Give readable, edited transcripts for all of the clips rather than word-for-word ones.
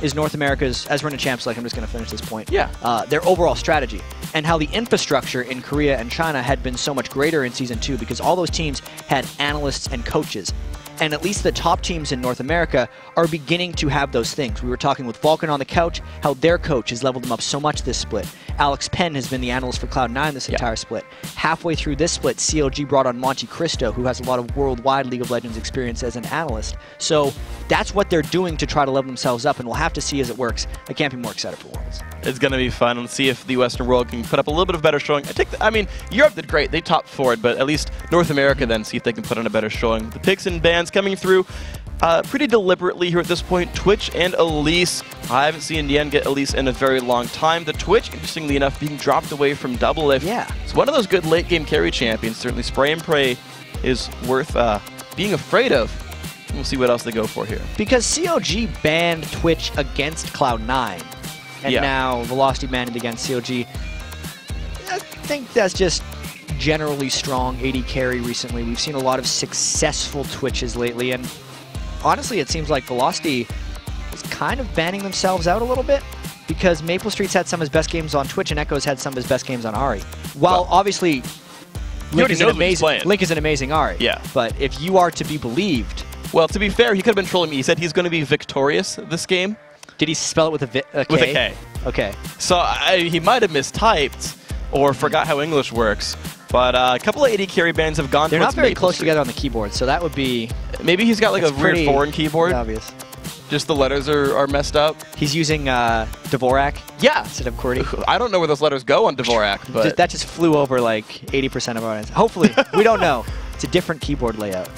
is North America's, as we're in a champs, like I'm just going to finish this point. Yeah. Their overall strategy and how the infrastructure in Korea and China had been so much greater in Season 2 because all those teams had analysts and coaches. And at least the top teams in North America are beginning to have those things. We were talking with Vulcan on the couch, how their coach has leveled them up so much this split. Alex Penn has been the analyst for Cloud9 this entire split. Halfway through this split, CLG brought on Monte Cristo, who has a lot of worldwide League of Legends experience as an analyst. So that's what they're doing to try to level themselves up, and we'll have to see as it works. I can't be more excited for Worlds. It's going to be fun. Let's see if the Western world can put up a little bit of better showing. I mean, Europe did great. They topped forward, but at least North America then see if they can put on a better showing. The picks and bans coming through pretty deliberately here at this point. Twitch and Elise. I haven't seen Yen get Elise in a very long time. The Twitch, interestingly enough, being dropped away from Doublelift. Yeah. It's one of those good late game carry champions. Certainly Spray and Pray is worth being afraid of. We'll see what else they go for here. Because CLG banned Twitch against Cloud9, and now Velocity banned it against CLG. I think that's just generally strong AD carry recently. We've seen a lot of successful Twitches lately, and honestly, it seems like Velocity is kind of banning themselves out a little bit because maplestreet's had some of his best games on Twitch and Ecco's had some of his best games on Ahri. While obviously Link is an amazing Ahri. Yeah. But if you are to be believed... Well, to be fair, he could have been trolling me. He said he's going to be victorious this game. Did he spell it with a K? With a K. Okay. So he might have mistyped or forgot how English works. But a couple of AD carry bans have gone. They're not very close together on the keyboard, so that would be... Maybe he's got like a weird foreign keyboard. Obvious. Just the letters are messed up. He's using Dvorak. Yeah. Instead of QWERTY. I don't know where those letters go on Dvorak, but... That just flew over like 80% of our audience. Hopefully. We don't know. It's a different keyboard layout.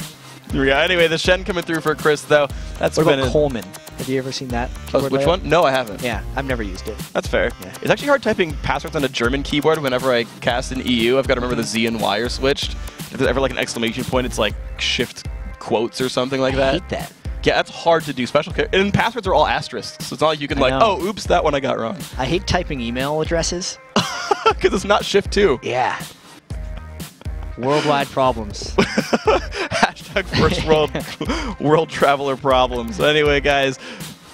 Yeah, anyway, the Shen coming through for Cris, though. That's what about Coleman? Have you ever seen that keyboard which layout? one? No, I haven't. Yeah, I've never used it. That's fair. Yeah. It's actually hard typing passwords on a German keyboard whenever I cast in EU. I've got to remember the Z and Y are switched. If there's ever like an exclamation point, it's like shift quotes or something like that. I hate that. Yeah, that's hard to do. And passwords are all asterisks, so it's not like you can oh, oops, that one I got wrong. I hate typing email addresses. Because it's not shift 2. Yeah. Worldwide problems. Hashtag first world traveler problems. Anyway, guys,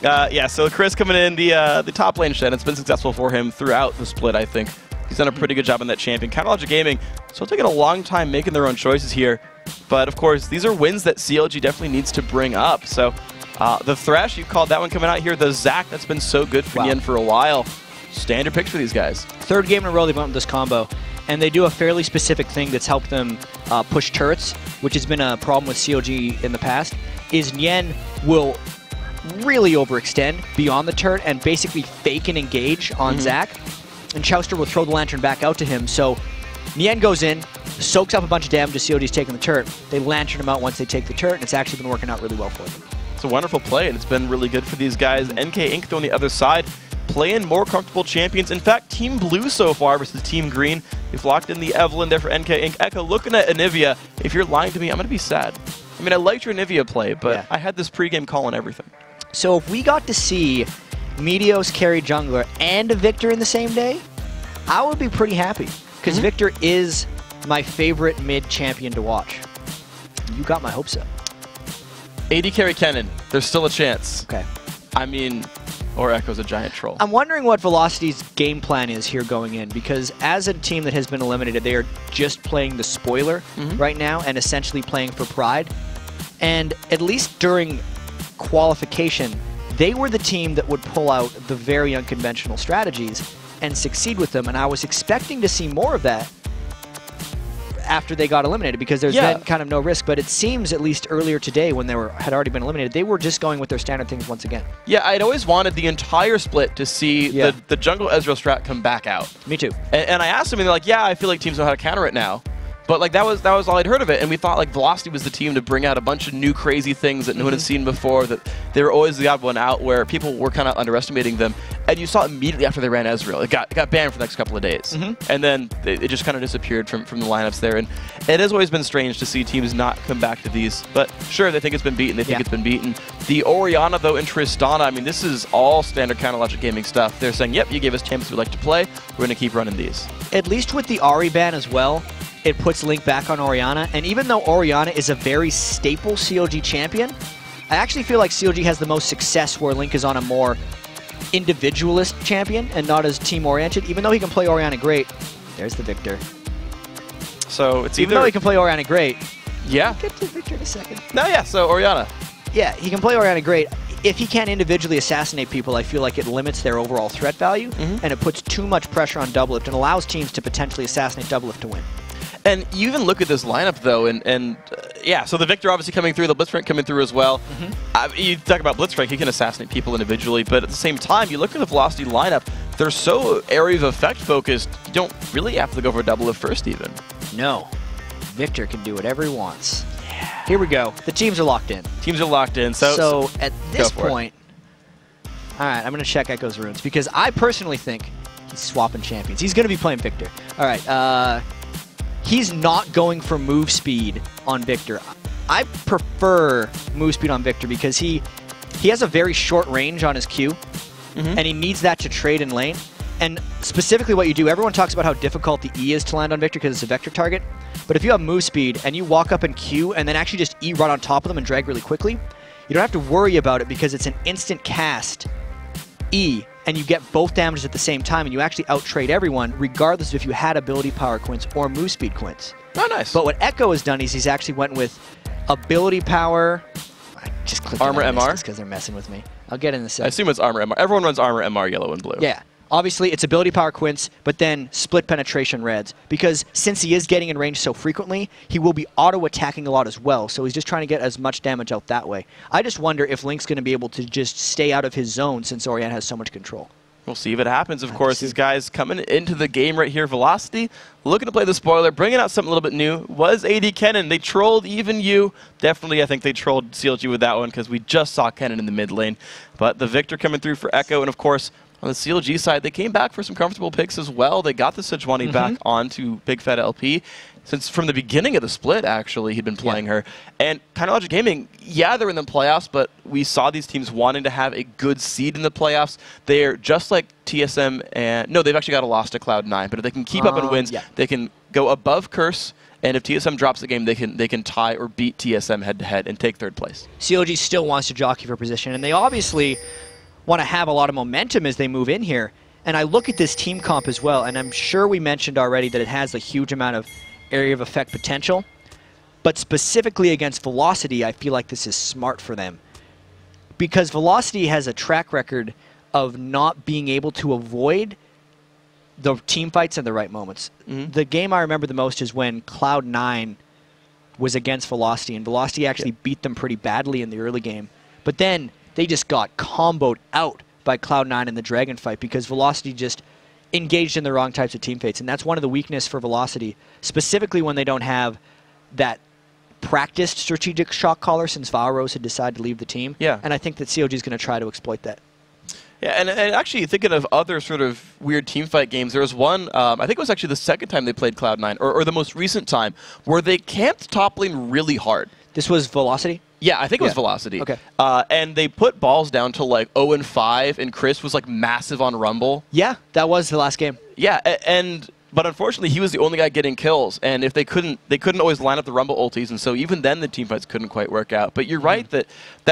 yeah, so Cris coming in, the top lane Shen. It's been successful for him throughout the split, I think. He's done a pretty good job on that champion. Counterlogic Gaming, still taking a long time making their own choices here. But, of course, these are wins that CLG definitely needs to bring up. So, the Thresh, you called that one coming out here. The Zac, that's been so good for Yen for a while. Standard picks for these guys. Third game in a row they've went with this combo. And they do a fairly specific thing that's helped them push turrets, which has been a problem with CLG in the past, is Nien will really overextend beyond the turret and basically fake and engage on Zac. And Chauster will throw the Lantern back out to him. So Nien goes in, soaks up a bunch of damage as CLG's taking the turret. They Lantern him out once they take the turret, and it's actually been working out really well for them. It's a wonderful play, and it's been really good for these guys. NK Inc. though on the other side, playing more comfortable champions. In fact, Team Blue so far versus Team Green. They've locked in the Evelyn there for NK Inc. Ecco looking at Anivia. If you're lying to me, I'm going to be sad. I mean, I liked your Anivia play, but I had this pregame call and everything. So if we got to see Meteos carry jungler and Viktor in the same day, I would be pretty happy. Because Viktor is my favorite mid champion to watch. You got my hopes up. AD carry Kennen. There's still a chance. Okay. I mean... Or Ecco's a giant troll. I'm wondering what Velocity's game plan is here going in, because as a team that has been eliminated, they are just playing the spoiler right now and essentially playing for pride. And at least during qualification, they were the team that would pull out the very unconventional strategies and succeed with them, and I was expecting to see more of that after they got eliminated, because there's been kind of no risk. But it seems, at least earlier today when they had already been eliminated, they were just going with their standard things once again. Yeah, I'd always wanted the entire split to see the jungle Ezreal strat come back out. Me too. And I asked them, and they're like, yeah, I feel like teams know how to counter it now. But like that was all I'd heard of it, and we thought like Velocity was the team to bring out a bunch of new crazy things that no one had seen before, that they were always the odd one out where people were kind of underestimating them. And you saw immediately after they ran Ezreal, it got banned for the next couple of days. And then it just kind of disappeared from the lineups there. And it has always been strange to see teams not come back to these. But sure, they think it's been beaten, they think it's been beaten. The Orianna, though, and Tristana, I mean, this is all standard Counterlogic Gaming stuff. They're saying, yep, you gave us champions we like to play, we're going to keep running these. At least with the Ahri ban as well, it puts Link back on Orianna, and even though Orianna is a very staple CLG champion, I actually feel like CLG has the most success where Link is on a more individualist champion and not as team-oriented. Even though he can play Orianna great, there's the Viktor. So it's either... Even though he can play Orianna great. Yeah. I'll get to Viktor in a second. No, yeah, so Orianna. Yeah, he can play Orianna great. If he can't individually assassinate people, I feel like it limits their overall threat value, and it puts too much pressure on Doublelift and allows teams to potentially assassinate Doublelift to win. And you even look at this lineup, though, and yeah, so the Viktor obviously coming through, the Blitzcrank coming through as well. You talk about Blitzcrank, he can assassinate people individually, but at the same time, you look at the Velocity lineup, they're so area of effect focused, you don't really have to go for Doublelift first even. No. Viktor can do whatever he wants. Yeah. Here we go. The teams are locked in. Teams are locked in, so at this point, all right, I'm going to check Ecco's runes, because I personally think he's swapping champions. He's going to be playing Viktor. All right, he's not going for move speed on Viktor. I prefer move speed on Viktor because he has a very short range on his Q, and he needs that to trade in lane. And specifically what you do, everyone talks about how difficult the E is to land on Viktor because it's a vector target. But if you have move speed and you walk up in Q and then actually just E run on top of them and drag really quickly, you don't have to worry about it because it's an instant cast E, and you get both damages at the same time, and you actually out-trade everyone, regardless of if you had ability power quints or move speed quints. Oh, nice. But what Ecco has done is he's actually went with ability power. I just clicked Armor MR? because they're messing with me. I'll get in a second. I assume it's Armor MR. Everyone runs Armor MR yellow and blue. Yeah. Obviously, it's ability power quints, but then split penetration reds. Because since he is getting in range so frequently, he will be auto-attacking a lot as well. So he's just trying to get as much damage out that way. I just wonder if Link's going to be able to just stay out of his zone since Orianna has so much control. We'll see if it happens, of course. These guys coming into the game right here. Velocity, looking to play the spoiler, bringing out something a little bit new. Was AD Kennen. They trolled even you. Definitely, I think they trolled CLG with that one because we just saw Kennen in the mid lane. But the Viktor coming through for Ecco, and of course, on the CLG side, they came back for some comfortable picks as well. They got the Sejuani back onto bigfatlp. Since from the beginning of the split, actually, he'd been playing her. And Logic Gaming, yeah, they're in the playoffs, but we saw these teams wanting to have a good seed in the playoffs. They're just like TSM and... No, they've actually got a loss to Cloud9, but if they can keep up in wins, they can go above Curse, and if TSM drops the game, they can tie or beat TSM head-to-head and take third place. CLG still wants to jockey for position, and they obviously want to have a lot of momentum as they move in here. And I look at this team comp as well, and I'm sure we mentioned already that it has a huge amount of area of effect potential. But specifically against Velocity, I feel like this is smart for them. Because Velocity has a track record of not being able to avoid the team fights in the right moments. The game I remember the most is when Cloud9 was against Velocity, and Velocity actually beat them pretty badly in the early game. But then they just got comboed out by Cloud9 in the Dragon fight because Velocity just engaged in the wrong types of team fates. And that's one of the weaknesses for Velocity, specifically when they don't have that practiced strategic shot caller since Valrose had decided to leave the team. Yeah. And I think that CLG is going to try to exploit that. Yeah, and actually thinking of other sort of weird teamfight games, there was one, I think it was actually the second time they played Cloud9, or the most recent time, where they camped top lane really hard. This was Velocity? Yeah, I think it was Velocity. Okay. And they put balls down to like 0-5, and Cris was like massive on Rumble. Yeah, that was the last game. Yeah, but unfortunately he was the only guy getting kills, and if they couldn't always line up the Rumble ultis, and so even then the teamfights couldn't quite work out. But you're right that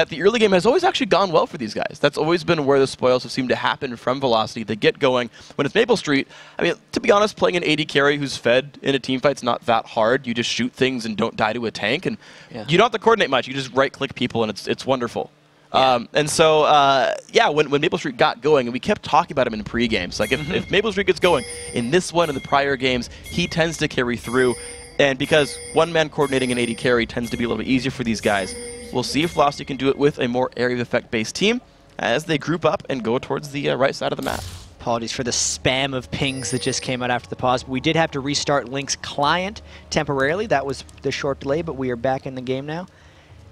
the early game has always actually gone well for these guys. That's always been where the spoils have seemed to happen from Velocity. They get going. When it's maplestreet, I mean, to be honest, playing an AD carry who's fed in a teamfight's not that hard. You just shoot things and don't die to a tank, and you don't have to coordinate much. You just right-click people, and it's wonderful. And so, when maplestreet got going, and we kept talking about him in pre-games, like if maplestreet gets going in this one and the prior games, he tends to carry through. And because one man coordinating an AD carry tends to be a little bit easier for these guys, we'll see if Velocity can do it with a more area of effect-based team as they group up and go towards the right side of the map. Apologies for the spam of pings that just came out after the pause. But we did have to restart Link's client temporarily. That was the short delay, but we are back in the game now.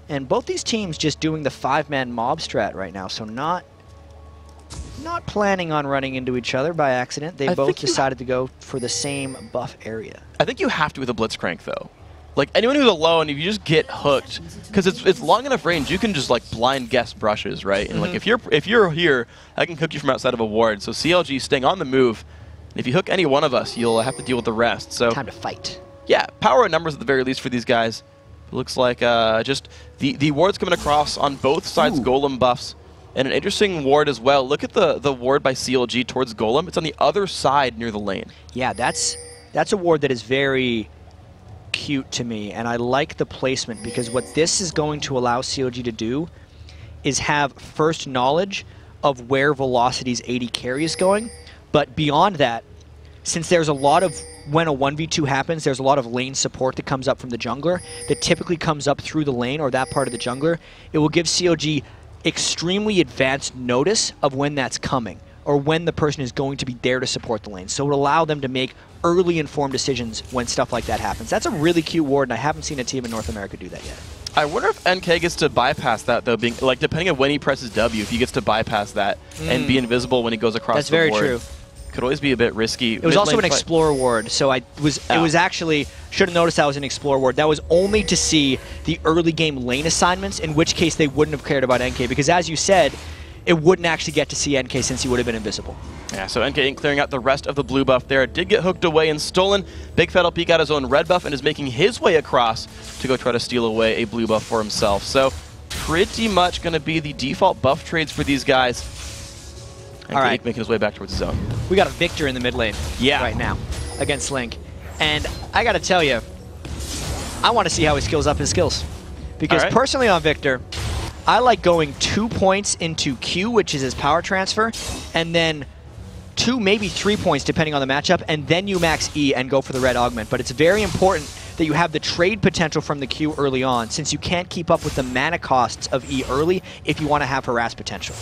And both these teams just doing the 5-man mob strat right now, so not planning on running into each other by accident. They both decided to go for the same buff area. I think you have to with a Blitzcrank, though. Like, anyone who's alone, if you just get hooked, because it's long enough range, you can just, like, blind guess brushes, right? And, like, if you're here, I can hook you from outside of a ward. So CLG staying on the move, and if you hook any one of us, you'll have to deal with the rest. So time to fight. Yeah, power and numbers at the very least for these guys. It looks like just the wards coming across on both sides golem buffs. And an interesting ward as well. Look at the ward by CLG towards Golem. It's on the other side near the lane. Yeah, that's a ward that is very cute to me, and I like the placement because what this is going to allow CLG to do is have first knowledge of where Velocity's AD carry is going. But beyond that, since there's a lot of, when a 1v2 happens, there's a lot of lane support that comes up from the jungler that typically comes up through the lane or that part of the jungler. It will give CLG extremely advanced notice of when that's coming or when the person is going to be there to support the lane. So it will allow them to make early informed decisions when stuff like that happens. That's a really cute ward, and I haven't seen a team in North America do that yet. I wonder if NK gets to bypass that, though, being like depending on when he presses W, if he gets to bypass that and be invisible when he goes across the board. That's very true. Could always be a bit risky. It was also an Explorer ward, so it was actually, should have noticed that was an Explorer ward. That was only to see the early game lane assignments, in which case they wouldn't have cared about NK, because as you said, it wouldn't actually get to see NK since he would have been invisible. Yeah, so NK ain't clearing out the rest of the blue buff there. It did get hooked away and stolen. bigfatlp got his own red buff and is making his way across to go try to steal away a blue buff for himself. So pretty much going to be the default buff trades for these guys. NK all right, making his way back towards the zone. We got a Viktor in the mid lane right now against Link. And I got to tell you, I want to see how he skills up his skills. Because personally on Viktor, I like going 2 points into Q, which is his power transfer, and then 2, maybe 3 points, depending on the matchup, and then you max E and go for the red augment. But it's very important that you have the trade potential from the Q early on, since you can't keep up with the mana costs of E early if you want to have harass potential.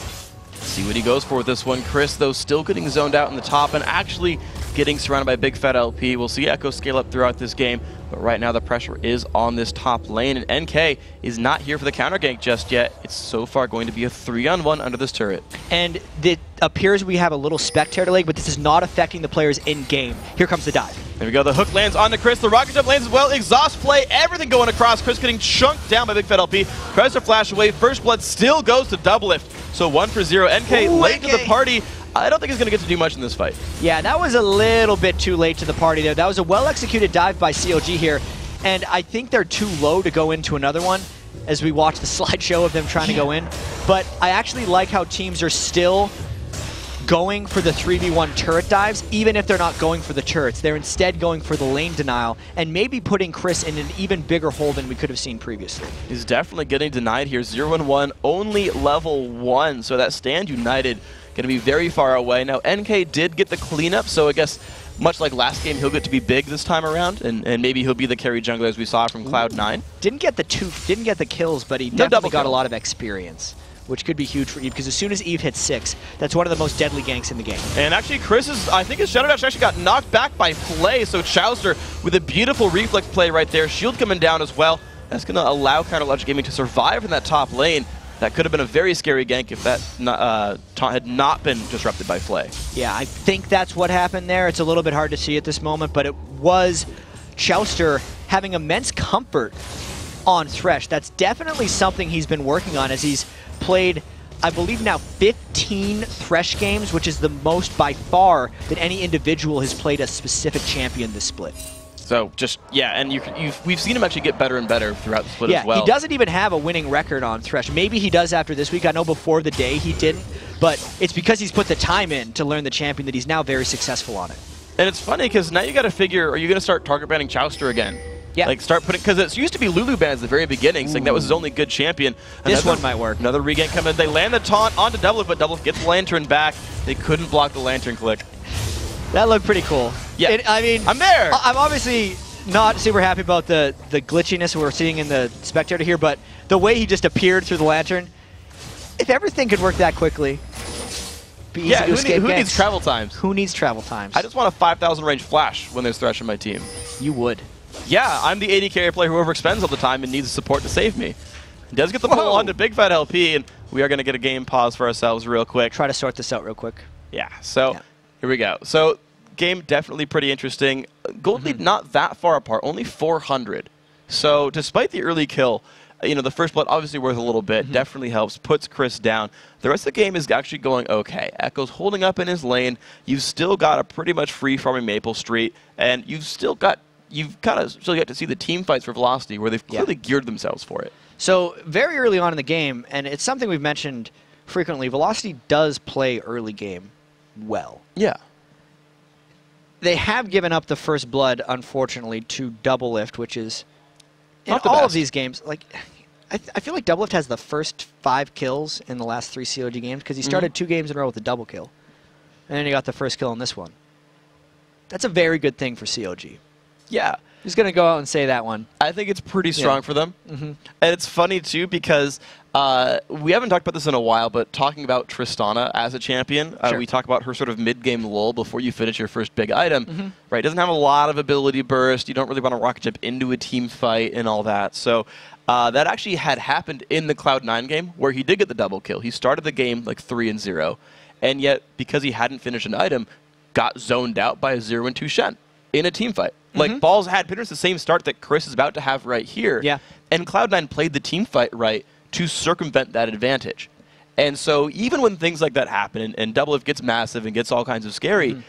See what he goes for with this one. Chris, though, still getting zoned out in the top and actually getting surrounded by bigfatlp. We'll see Ecco scale up throughout this game, but right now the pressure is on this top lane, and NK is not here for the counter gank just yet. It's so far going to be a 3-on-1 under this turret. And it appears we have a little spectator leg, but this is not affecting the players in-game. Here comes the dive. There we go. The hook lands onto Chris. The rocket jump lands as well. Exhaust play. Everything going across. Chris getting chunked down by bigfatlp. Tries to flash away. First blood still goes to Doublelift. So 1 for 0. NK late to the party. I don't think he's going to get to do much in this fight. Yeah, that was a little bit too late to the party there. That was a well-executed dive by CLG here. And I think they're too low to go into another one as we watch the slideshow of them trying to go in. But I actually like how teams are still going for the 3v1 turret dives, even if they're not going for the turrets. They're instead going for the lane denial and maybe putting Chris in an even bigger hole than we could have seen previously. He's definitely getting denied here. 0-1, only level 1. So that stand united going to be very far away. Now, NK did get the cleanup, so I guess much like last game, he'll get to be big this time around, and maybe he'll be the carry jungler as we saw from Cloud9. Didn't get the kills, but he definitely got a lot of experience, which could be huge for Eve, because as soon as Eve hits 6, that's one of the most deadly ganks in the game. And actually, I think his Shadow Dash actually got knocked back by play, so Chauster with a beautiful reflex play right there. Shield coming down as well. That's going to allow Counter Logic Gaming to survive in that top lane. That could have been a very scary gank if that had not been disrupted by Flay. Yeah, I think that's what happened there. It's a little bit hard to see at this moment, but it was Chauster having immense comfort on Thresh. That's definitely something he's been working on as he's played, I believe now 15 Thresh games, which is the most by far that any individual has played a specific champion this split. So just, yeah, and we've seen him actually get better and better throughout the split as well. Yeah, he doesn't even have a winning record on Thresh. Maybe he does after this week. I know before the day he didn't, but it's because he's put the time in to learn the champion that he's now very successful on it. And it's funny because now you got to figure, are you going to start target banning Chauster again? Yeah. Like start putting, because it used to be Lulu bans at the very beginning, saying that was his only good champion. This one might work. Another regain coming in. They land the taunt onto Doublelift, but Doublelift gets the Lantern back. They couldn't block the Lantern click. That looked pretty cool. Yeah, I mean, I'm there. I'm obviously not super happy about the glitchiness we're seeing in the spectator here, but the way he just appeared through the Lantern, if everything could work that quickly, be easy to escape who needs travel times? Who needs travel times? I just want a 5,000 range flash when there's Thresh on my team. You would. Yeah, I'm the AD carry player who overexpends all the time and needs support to save me. He does get the pull onto bigfatlp, and we are going to get a game pause for ourselves real quick. Try to sort this out real quick. Yeah, so here we go. So game definitely pretty interesting. Gold lead not that far apart, only 400. So despite the early kill, you know, the first blood obviously worth a little bit, definitely helps, puts Chris down. The rest of the game is actually going okay. Ecco's holding up in his lane. You've still got a pretty much free farming Maple Street, and you've kind of still yet to see the team fights for Velocity where they've clearly geared themselves for it. So very early on in the game, and it's something we've mentioned frequently, Velocity does play early game well. Yeah. They have given up the first blood, unfortunately, to Doublelift, which is in Not the all best. of these games. Like, I feel like Doublelift has the first 5 kills in the last 3 CLG games because he started 2 games in a row with a double kill, and then he got the first kill in this one. That's a very good thing for CLG. Yeah. Who's going to go out and say that one? I think it's pretty strong for them. Mm-hmm. And it's funny, too, because we haven't talked about this in a while, but talking about Tristana as a champion, Sure. we talk about her sort of mid-game lull before you finish your first big item. Right? Doesn't have a lot of ability burst. You don't really want to rocket jump into a team fight and all that. So that actually had happened in the Cloud9 game where he did get the double kill. He started the game like 3-0. And yet, because he hadn't finished an item, got zoned out by a 0-2 Shen in a team fight. Like, Balls had pretty much the same start that Cris is about to have right here. Yeah. And Cloud9 played the team fight right to circumvent that advantage. And so even when things like that happen and Doublelift gets massive and gets all kinds of scary,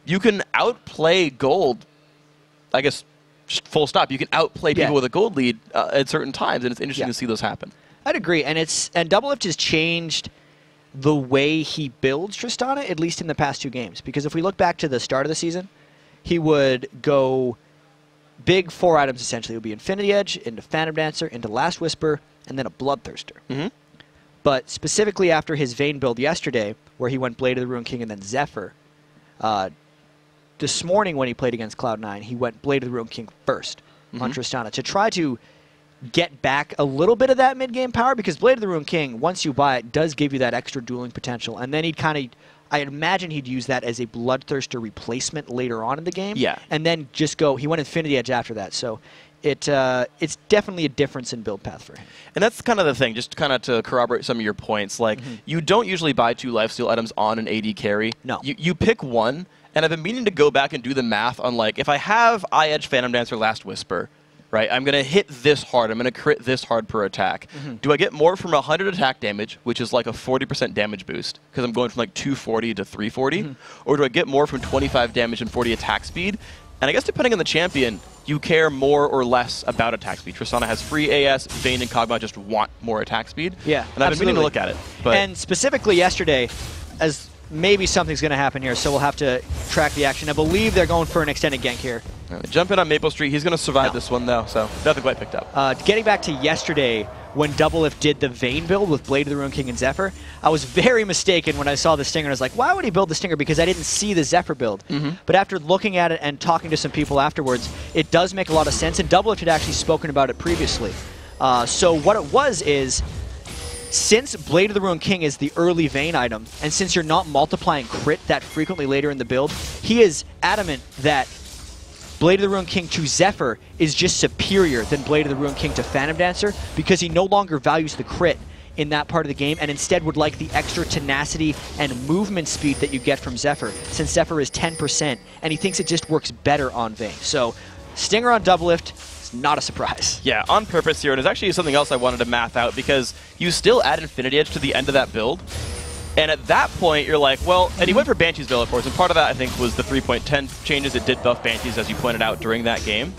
you can outplay gold, I guess, just full stop. You can outplay people with a gold lead at certain times, and it's interesting to see those happen. I'd agree. And Doublelift has changed the way he builds Tristana, at least in the past 2 games. Because if we look back to the start of the season, he would go big 4 items, essentially. It would be Infinity Edge, into Phantom Dancer, into Last Whisper, and then a Bloodthirster. But specifically after his Vayne build yesterday, where he went Blade of the Ruined King and then Zephyr, this morning when he played against Cloud9, he went Blade of the Ruined King first on Tristana to try to get back a little bit of that mid-game power, because Blade of the Ruined King, once you buy it, does give you that extra dueling potential. And then he'd kind of... I imagine he'd use that as a Bloodthirster replacement later on in the game. Yeah. And then just go... He went Infinity Edge after that. So it's definitely a difference in build path for him. And that's kind of the thing, just kind of to corroborate some of your points. Like, you don't usually buy 2 lifesteal items on an AD carry. No. You pick one, and I've been meaning to go back and do the math on, like, if I have Eye Edge, Phantom Dancer, Last Whisper, right, I'm going to hit this hard, I'm going to crit this hard per attack. Do I get more from 100 attack damage, which is like a 40% damage boost, because I'm going from like 240 to 340? Or do I get more from 25 damage and 40 attack speed? And I guess depending on the champion, you care more or less about attack speed. Tristana has free AS, Vayne and Kog'Maw just want more attack speed. Yeah, and I've been meaning to look at it. But and specifically yesterday, as maybe something's going to happen here, so we'll have to track the action. I believe they're going for an extended gank here. Jump in on maplestreet. He's going to survive this one, though, so nothing quite picked up. Getting back to yesterday, when Doublelift did the Vayne build with Blade of the Ruined King and Zephyr, I was very mistaken when I saw the Stinger. I was like, why would he build the Stinger? Because I didn't see the Zephyr build. But after looking at it and talking to some people afterwards, it does make a lot of sense, and Doublelift had actually spoken about it previously. So what it was is, since Blade of the Ruined King is the early Vayne item, and since you're not multiplying crit that frequently later in the build, he is adamant that Blade of the Ruined King to Zephyr is just superior than Blade of the Ruined King to Phantom Dancer, because he no longer values the crit in that part of the game and instead would like the extra tenacity and movement speed that you get from Zephyr, since Zephyr is 10%, and he thinks it just works better on Vayne. So, Stinger on Doublelift, not a surprise. Yeah, on purpose here, and it's actually something else I wanted to math out, because you still add Infinity Edge to the end of that build, and at that point you're like, well, and he went for Banshee's Veil, of course, and part of that I think was the 3.10 changes. It did buff Banshees, as you pointed out, during that game.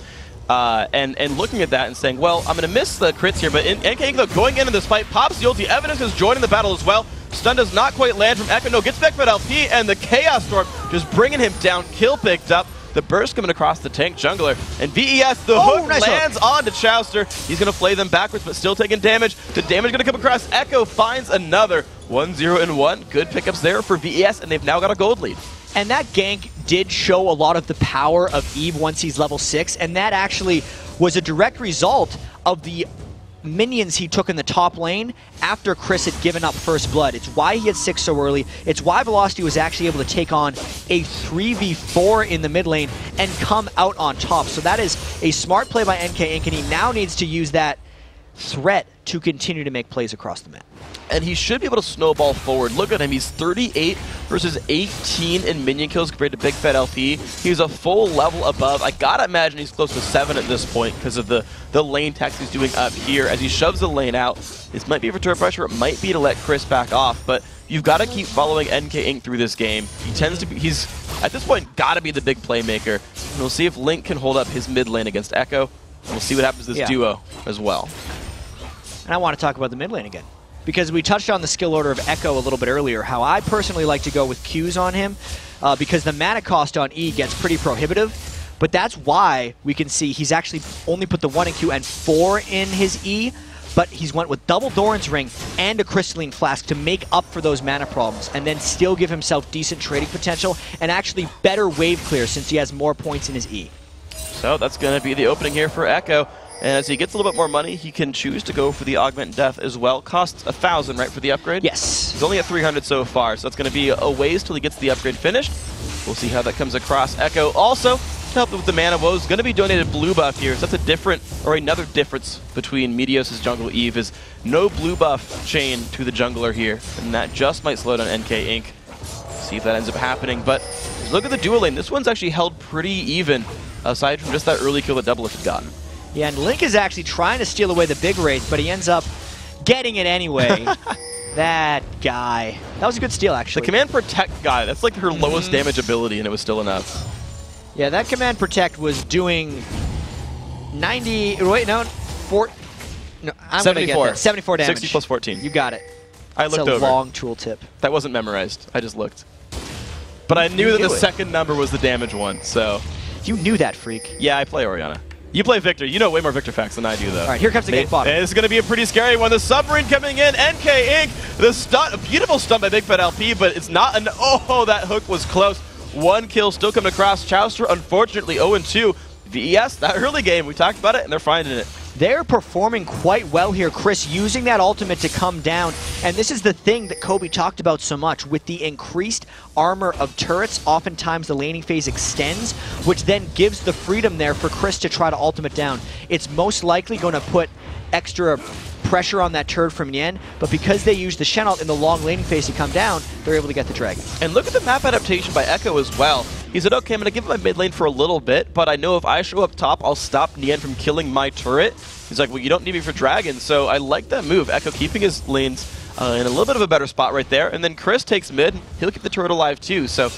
And looking at that and saying, well, I'm going to miss the crits here, but NK going into this fight, pops the ulti. Evaniskus joining the battle as well. Stun does not quite land from Ecco. No, gets back for LP, and the Chaos Storm just bringing him down. Kill picked up. The burst coming across the tank jungler. And VES, the hook nice lands onto Chauster. He's going to flay them backwards, but still taking damage. The damage going to come across. Ecco finds another 1-0-1. Good pickups there for VES, and they've now got a gold lead. And that gank did show a lot of the power of Eve once he's level 6, and that actually was a direct result of the minions he took in the top lane after Cris had given up first blood. It's why he had 6 so early. It's why Velocity was actually able to take on a 3v4 in the mid lane and come out on top. So that is a smart play by NK Inc, and he now needs to use that threat to continue to make plays across the map. And he should be able to snowball forward. Look at him. He's 38 versus 18 in minion kills compared to bigfatlp. He's a full level above. I gotta imagine he's close to 7 at this point because of the lane tax he's doing up here. As he shoves the lane out, this might be for turret pressure. It might be to let Cris back off, but you've got to keep following NK Inc through this game. He tends to be, he's, at this point, got to be the big playmaker. And we'll see if Link can hold up his mid lane against Ecco. And we'll see what happens to this duo as well. And I want to talk about the mid lane again. because we touched on the skill order of Ecco a little bit earlier, how I personally like to go with Qs on him because the mana cost on E gets pretty prohibitive. But that's why we can see he's actually only put the 1 in Q and 4 in his E, but he's went with double Doran's Ring and a Crystalline Flask to make up for those mana problems and then still give himself decent trading potential and actually better wave clear since he has more points in his E. So that's going to be the opening here for Ecco. And as he gets a little bit more money, he can choose to go for the Augment Death as well. Costs 1,000, right, for the upgrade? Yes. He's only at 300 so far, so it's going to be a ways till he gets the upgrade finished. We'll see how that comes across. Ecco also, to help with the mana woes, going to be donated blue buff here. So that's a different, or another difference between Meteos' Jungle Eve is no blue buff chain to the jungler here. And that just might slow down NK Inc. See if that ends up happening. But look at the dual lane. This one's actually held pretty even, aside from just that early kill that Doublelift had gotten. Yeah, and Link is actually trying to steal away the big raids, but he ends up getting it anyway. That guy. That was a good steal, actually. The Command Protect guy, that's like her lowest damage ability, and it was still enough. Yeah, that Command Protect was doing 90... Wait, no, 4... No, I'm 74. 74 damage. 60 plus 14. You got it. I looked over. It's a long tooltip. That wasn't memorized. I just looked. But I knew that the second number was the damage one, so... You knew that, freak. Yeah, I play Orianna. You play Viktor. You know way more Viktor facts than I do, though. All right, here comes the gank bottom. This is going to be a pretty scary one. The Submarine coming in. NK Inc. The stun, a beautiful stun by bigfatlp, but it's not an... Oh, that hook was close. One kill still coming across. Chauster, unfortunately, 0-2. VES, that early game, we talked about it, and they're finding it. They're performing quite well here. Chris using that ultimate to come down. And this is the thing that Kobe talked about so much. With the increased armor of turrets, oftentimes the laning phase extends, which then gives the freedom there for Chris to try to ultimate down. It's most likely going to put extra pressure on that turret from Nien, but because they use the Shen ult in the long laning phase to come down, they're able to get the dragon. And look at the map adaptation by Ecco as well. He said, okay, I'm going to give him my mid lane for a little bit, but I know if I show up top, I'll stop Nien from killing my turret. He's like, well, you don't need me for dragon, so I like that move. Ecco keeping his lanes in a little bit of a better spot right there, and then Chris takes mid. He'll keep the turret alive too, so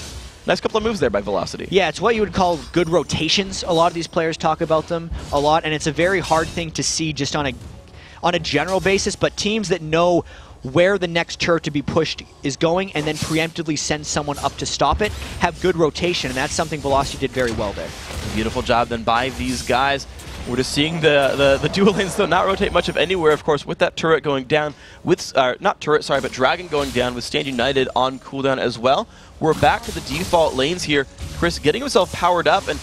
nice couple of moves there by Velocity. Yeah, it's what you would call good rotations. A lot of these players talk about them a lot, and it's a very hard thing to see just on a general basis, but teams that know where the next turret to be pushed is going and then preemptively send someone up to stop it have good rotation, and that's something Velocity did very well there. Beautiful job then by these guys. We're just seeing the dual lanes though not rotate much of anywhere, of course, with that turret going down, with not turret, sorry, but dragon going down with Stand United on cooldown as well. We're back to the default lanes here. Chris getting himself powered up, and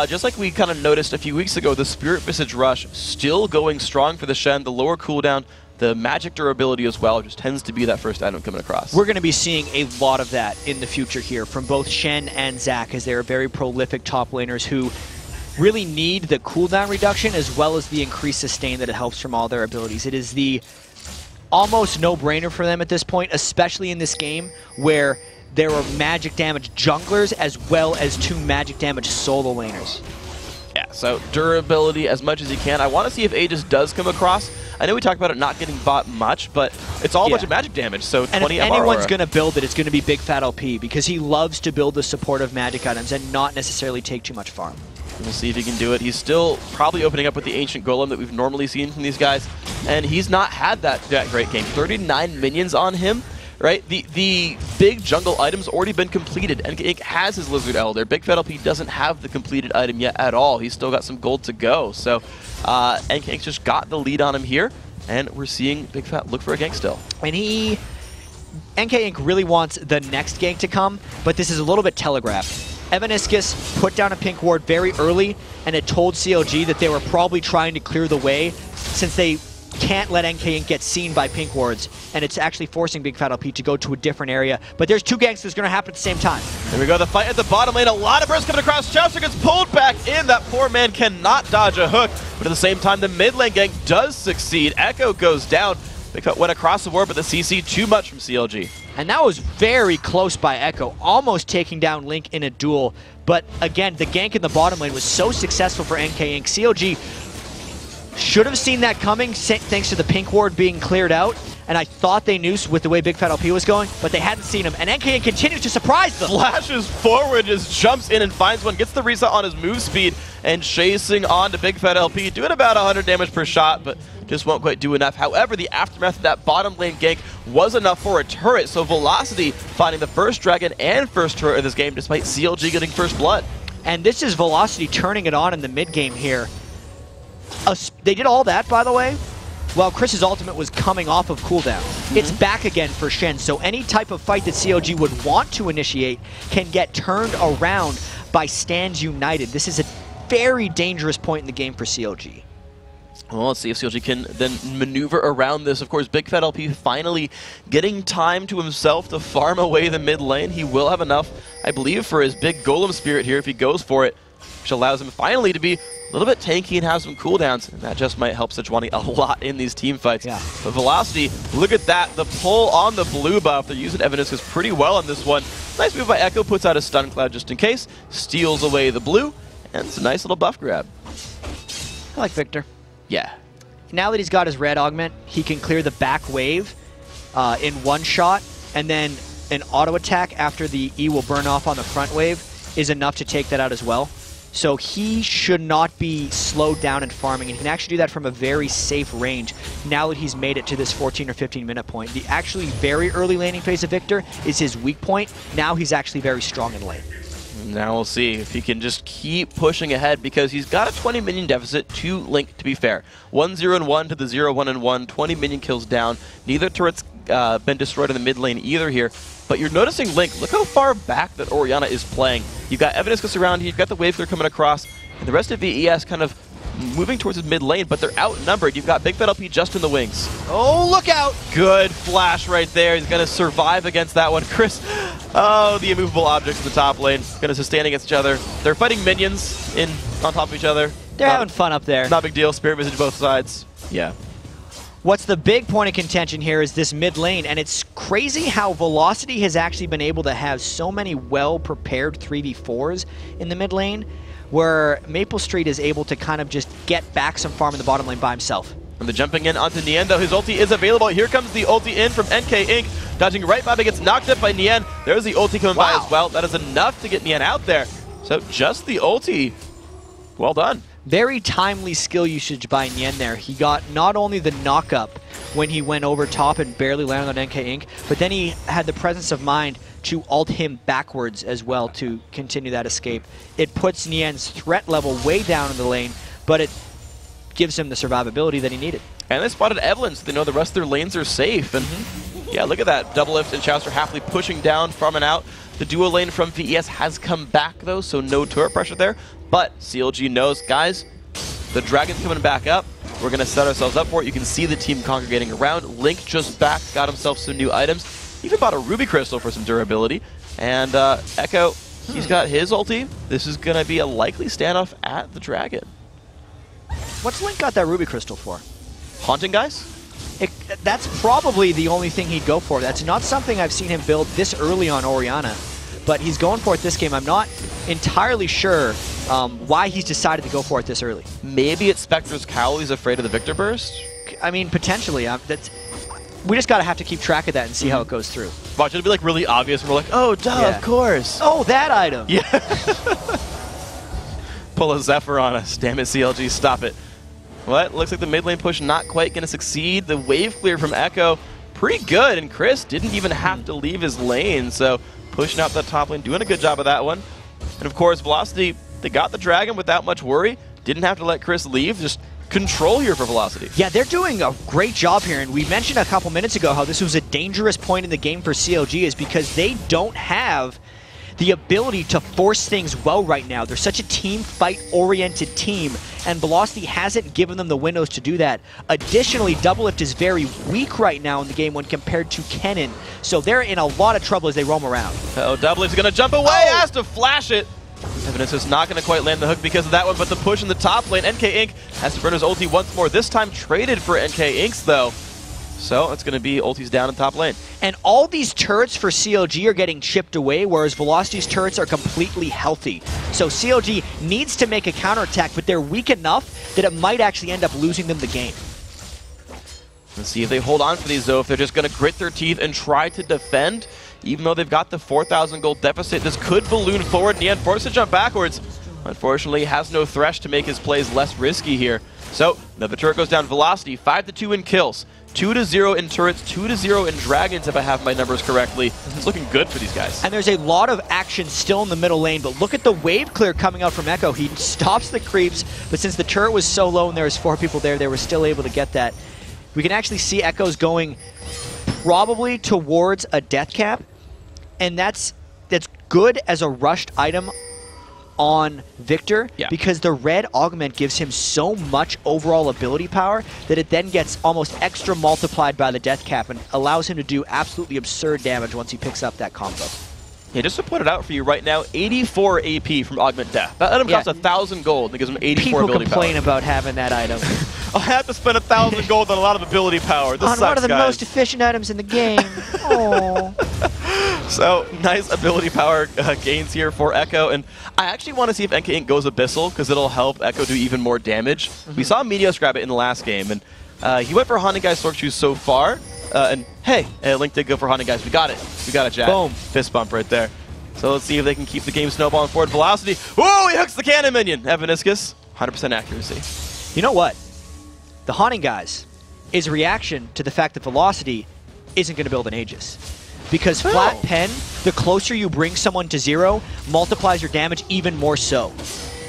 just like we kind of noticed a few weeks ago, the Spirit Visage Rush still going strong for the Shen, the lower cooldown, the magic durability as well just tends to be that first item coming across. We're going to be seeing a lot of that in the future here from both Shen and Zac, as they're very prolific top laners who really need the cooldown reduction as well as the increased sustain that it helps from all their abilities. It is the almost no-brainer for them at this point, especially in this game where there are magic damage junglers as well as 2 magic damage solo laners. Yeah, so durability as much as you can. I want to see if Aegis does come across. I know we talked about it not getting bought much, but it's all a bunch of magic damage, so 20 and if anyone's going to build it, it's going to be bigfatlp, because he loves to build the supportive magic items and not necessarily take too much farm. We'll see if he can do it. He's still probably opening up with the Ancient Golem that we've normally seen from these guys, and he's not had that great game. 39 minions on him, right? The big jungle item's already been completed, and Ink has his Lizard Elder. bigfatlp doesn't have the completed item yet at all. He's still got some gold to go, so NK Inc just got the lead on him here, and we're seeing Big Fat look for a gank still. And NK Inc really wants the next gank to come, but this is a little bit telegraphed. Evaniskus put down a pink ward very early, and it told CLG that they were probably trying to clear the way since they can't let NK Inc get seen by pink wards, and it's actually forcing bigfatlp to go to a different area. But there's 2 ganks that's going to happen at the same time. Here we go, the fight at the bottom lane. A lot of bursts coming across. Chauster gets pulled back in. That poor man cannot dodge a hook, but at the same time, the mid lane gank does succeed. Ecco goes down. Big Fat went across the ward, but the CC too much from CLG. And that was very close by Ecco, almost taking down Link in a duel. But again, the gank in the bottom lane was so successful for NK Inc. CLG should have seen that coming thanks to the pink ward being cleared out. And I thought they knew with the way bigfatlp was going, but they hadn't seen him. And NK continues to surprise them. Flashes forward, just jumps in and finds one, gets the reset on his move speed, and chasing on to bigfatlp, doing about 100 damage per shot, but just won't quite do enough. However, the aftermath of that bottom lane gank was enough for a turret, so Velocity finding the first dragon and first turret of this game despite CLG getting first blood. And this is Velocity turning it on in the mid game here. They did all that, by the way, while Chris's ultimate was coming off of cooldown. It's back again for Shen, so any type of fight that CLG would want to initiate can get turned around by stands united. This is a very dangerous point in the game for CLG. Well, let's see if CLG can then maneuver around this. Of course, bigfatlp finally getting time to himself to farm away the mid lane. He will have enough, I believe, for his big golem spirit here if he goes for it, which allows him finally to be a little bit tanky and have some cooldowns, and that just might help Sejuani a lot in these team fights. Yeah. But Velocity, look at that, the pull on the blue buff. They're using Evaniskus pretty well on this one. Nice move by Ecco, puts out a stun cloud just in case, steals away the blue, and it's a nice little buff grab. I like Viktor. Yeah. Now that he's got his red augment, he can clear the back wave in one shot, and then an auto attack after the E will burn off on the front wave is enough to take that out as well. So he should not be slowed down in farming, and he can actually do that from a very safe range now that he's made it to this 14 or 15 minute point. The actually very early laning phase of Viktor is his weak point. Now he's actually very strong in lane. Now we'll see if he can just keep pushing ahead, because he's got a 20 minion deficit to Link, to be fair. 1-0-1 to the 0-1-1, 20 minion kills down. Neither turret's been destroyed in the mid lane either here. But you're noticing Link, look how far back that Orianna is playing. You've got Evaniskus around here, you've got the wave clear coming across, and the rest of VES kind of moving towards his mid lane, but they're outnumbered. You've got bigfatlp just in the wings. Oh, look out! Good flash right there. He's going to survive against that one. Cris, oh, the immovable objects in the top lane, going to sustain against each other. They're fighting minions on top of each other. They're having fun up there. Not a big deal. Spirit Visage both sides. Yeah. What's the big point of contention here is this mid lane, and it's crazy how Velocity has actually been able to have so many well-prepared 3v4s in the mid lane, where maplestreet is able to kind of just get back some farm in the bottom lane by himself. And the jumping in onto Nien, though, his ulti is available. Here comes the ulti in from NK Inc. Dodging right by, but gets knocked up by Nien. There's the ulti coming by as well. That is enough to get Nien out there. So just the ulti. Well done. Very timely skill usage by Nien there. He got not only the knock-up when he went over top and barely landed on NK Inc., but then he had the presence of mind to ult him backwards as well to continue that escape. It puts Nien's threat level way down in the lane, but it gives him the survivability that he needed. And they spotted Evelyn, so they know the rest of their lanes are safe. And yeah, look at that. Doublelift and Chauster happily pushing down, farming out. The duo lane from VES has come back, though, so no turret pressure there. But CLG knows, guys, the dragon's coming back up. We're going to set ourselves up for it. You can see the team congregating around. Link just back, got himself some new items. Even bought a ruby crystal for some durability. And Ecco, he's got his ulti. This is going to be a likely standoff at the dragon. What's Link got that ruby crystal for? Haunting, guys? That's probably the only thing he'd go for. That's not something I've seen him build this early on Orianna, but he's going for it this game. I'm not entirely sure why he's decided to go for it this early. Maybe it's Spectre's Cowl. He's afraid of the Viktor burst? I mean, potentially. We just gotta have to keep track of that and see how it goes through. Watch, it'll be like really obvious. We're like, oh, duh, of course. Oh, that item. Yeah. Pull a Zephyr on us. Damn it, CLG, stop it. What? Looks like the mid lane push not quite going to succeed. The wave clear from Ecco, pretty good. And Cris didn't even have to leave his lane. So pushing out that top lane, doing a good job of that one. And of course, Velocity, they got the dragon without much worry. Didn't have to let Cris leave. Just control here for Velocity. Yeah, they're doing a great job here. And we mentioned a couple minutes ago how this was a dangerous point in the game for CLG is because they don't have the ability to force things well right now. They're such a team fight-oriented team, and Velocity hasn't given them the windows to do that. Additionally, Doublelift is very weak right now in the game when compared to Kennen, so they're in a lot of trouble as they roam around. Oh, Doublelift's going to jump away, has to flash it. Evaniskus not going to quite land the hook because of that one, but the push in the top lane, NK Inc. has to burn his ulti once more, this time traded for NK Inc.'s though. So it's going to be ultis down in top lane. And all these turrets for CLG are getting chipped away, whereas Velocity's turrets are completely healthy. So CLG needs to make a counterattack, but they're weak enough that it might actually end up losing them the game. Let's see if they hold on for these, though. If they're just going to grit their teeth and try to defend, even though they've got the 4,000 gold deficit, this could balloon forward. Nien forced to jump backwards. unfortunately, has no Thresh to make his plays less risky here. So, the turret goes down. Velocity, 5-2 in kills, 2-0 in turrets, 2-0 in dragons, if I have my numbers correctly. It's looking good for these guys. And there's a lot of action still in the middle lane, but look at the wave clear coming out from Ecco. He stops the creeps, but since the turret was so low and there was 4 people there, they were still able to get that. We can actually see Ecco's going probably towards a death cap, and that's good as a rushed item on Viktor, because the red augment gives him so much overall ability power that it then gets almost extra multiplied by the death cap and allows him to do absolutely absurd damage once he picks up that combo. Yeah, just to put it out for you right now, 84 AP from Augment Death. That item costs 1,000 gold and it gives him 84 ability power. People complain about having that item. I'll have to spend 1,000 gold on a lot of ability power. This sucks, one of the guys. most efficient items in the game. Oh. So, nice ability power gains here for Ecco, and I actually want to see if NK Inc. goes Abyssal, because it'll help Ecco do even more damage. We saw Meteos grab it in the last game, and he went for Haunted Guys Sork Shoes so far, and hey, Link did go for Haunted Guys. We got it, Jack. Boom. Fist bump right there. So let's see if they can keep the game snowballing forward. Velocity, whoa, he hooks the cannon minion. Evaniskus, 100% accuracy. You know what? The Haunting Guys is a reaction to the fact that Velocity isn't going to build an Aegis. Because flat pen, the closer you bring someone to 0, multiplies your damage even more so.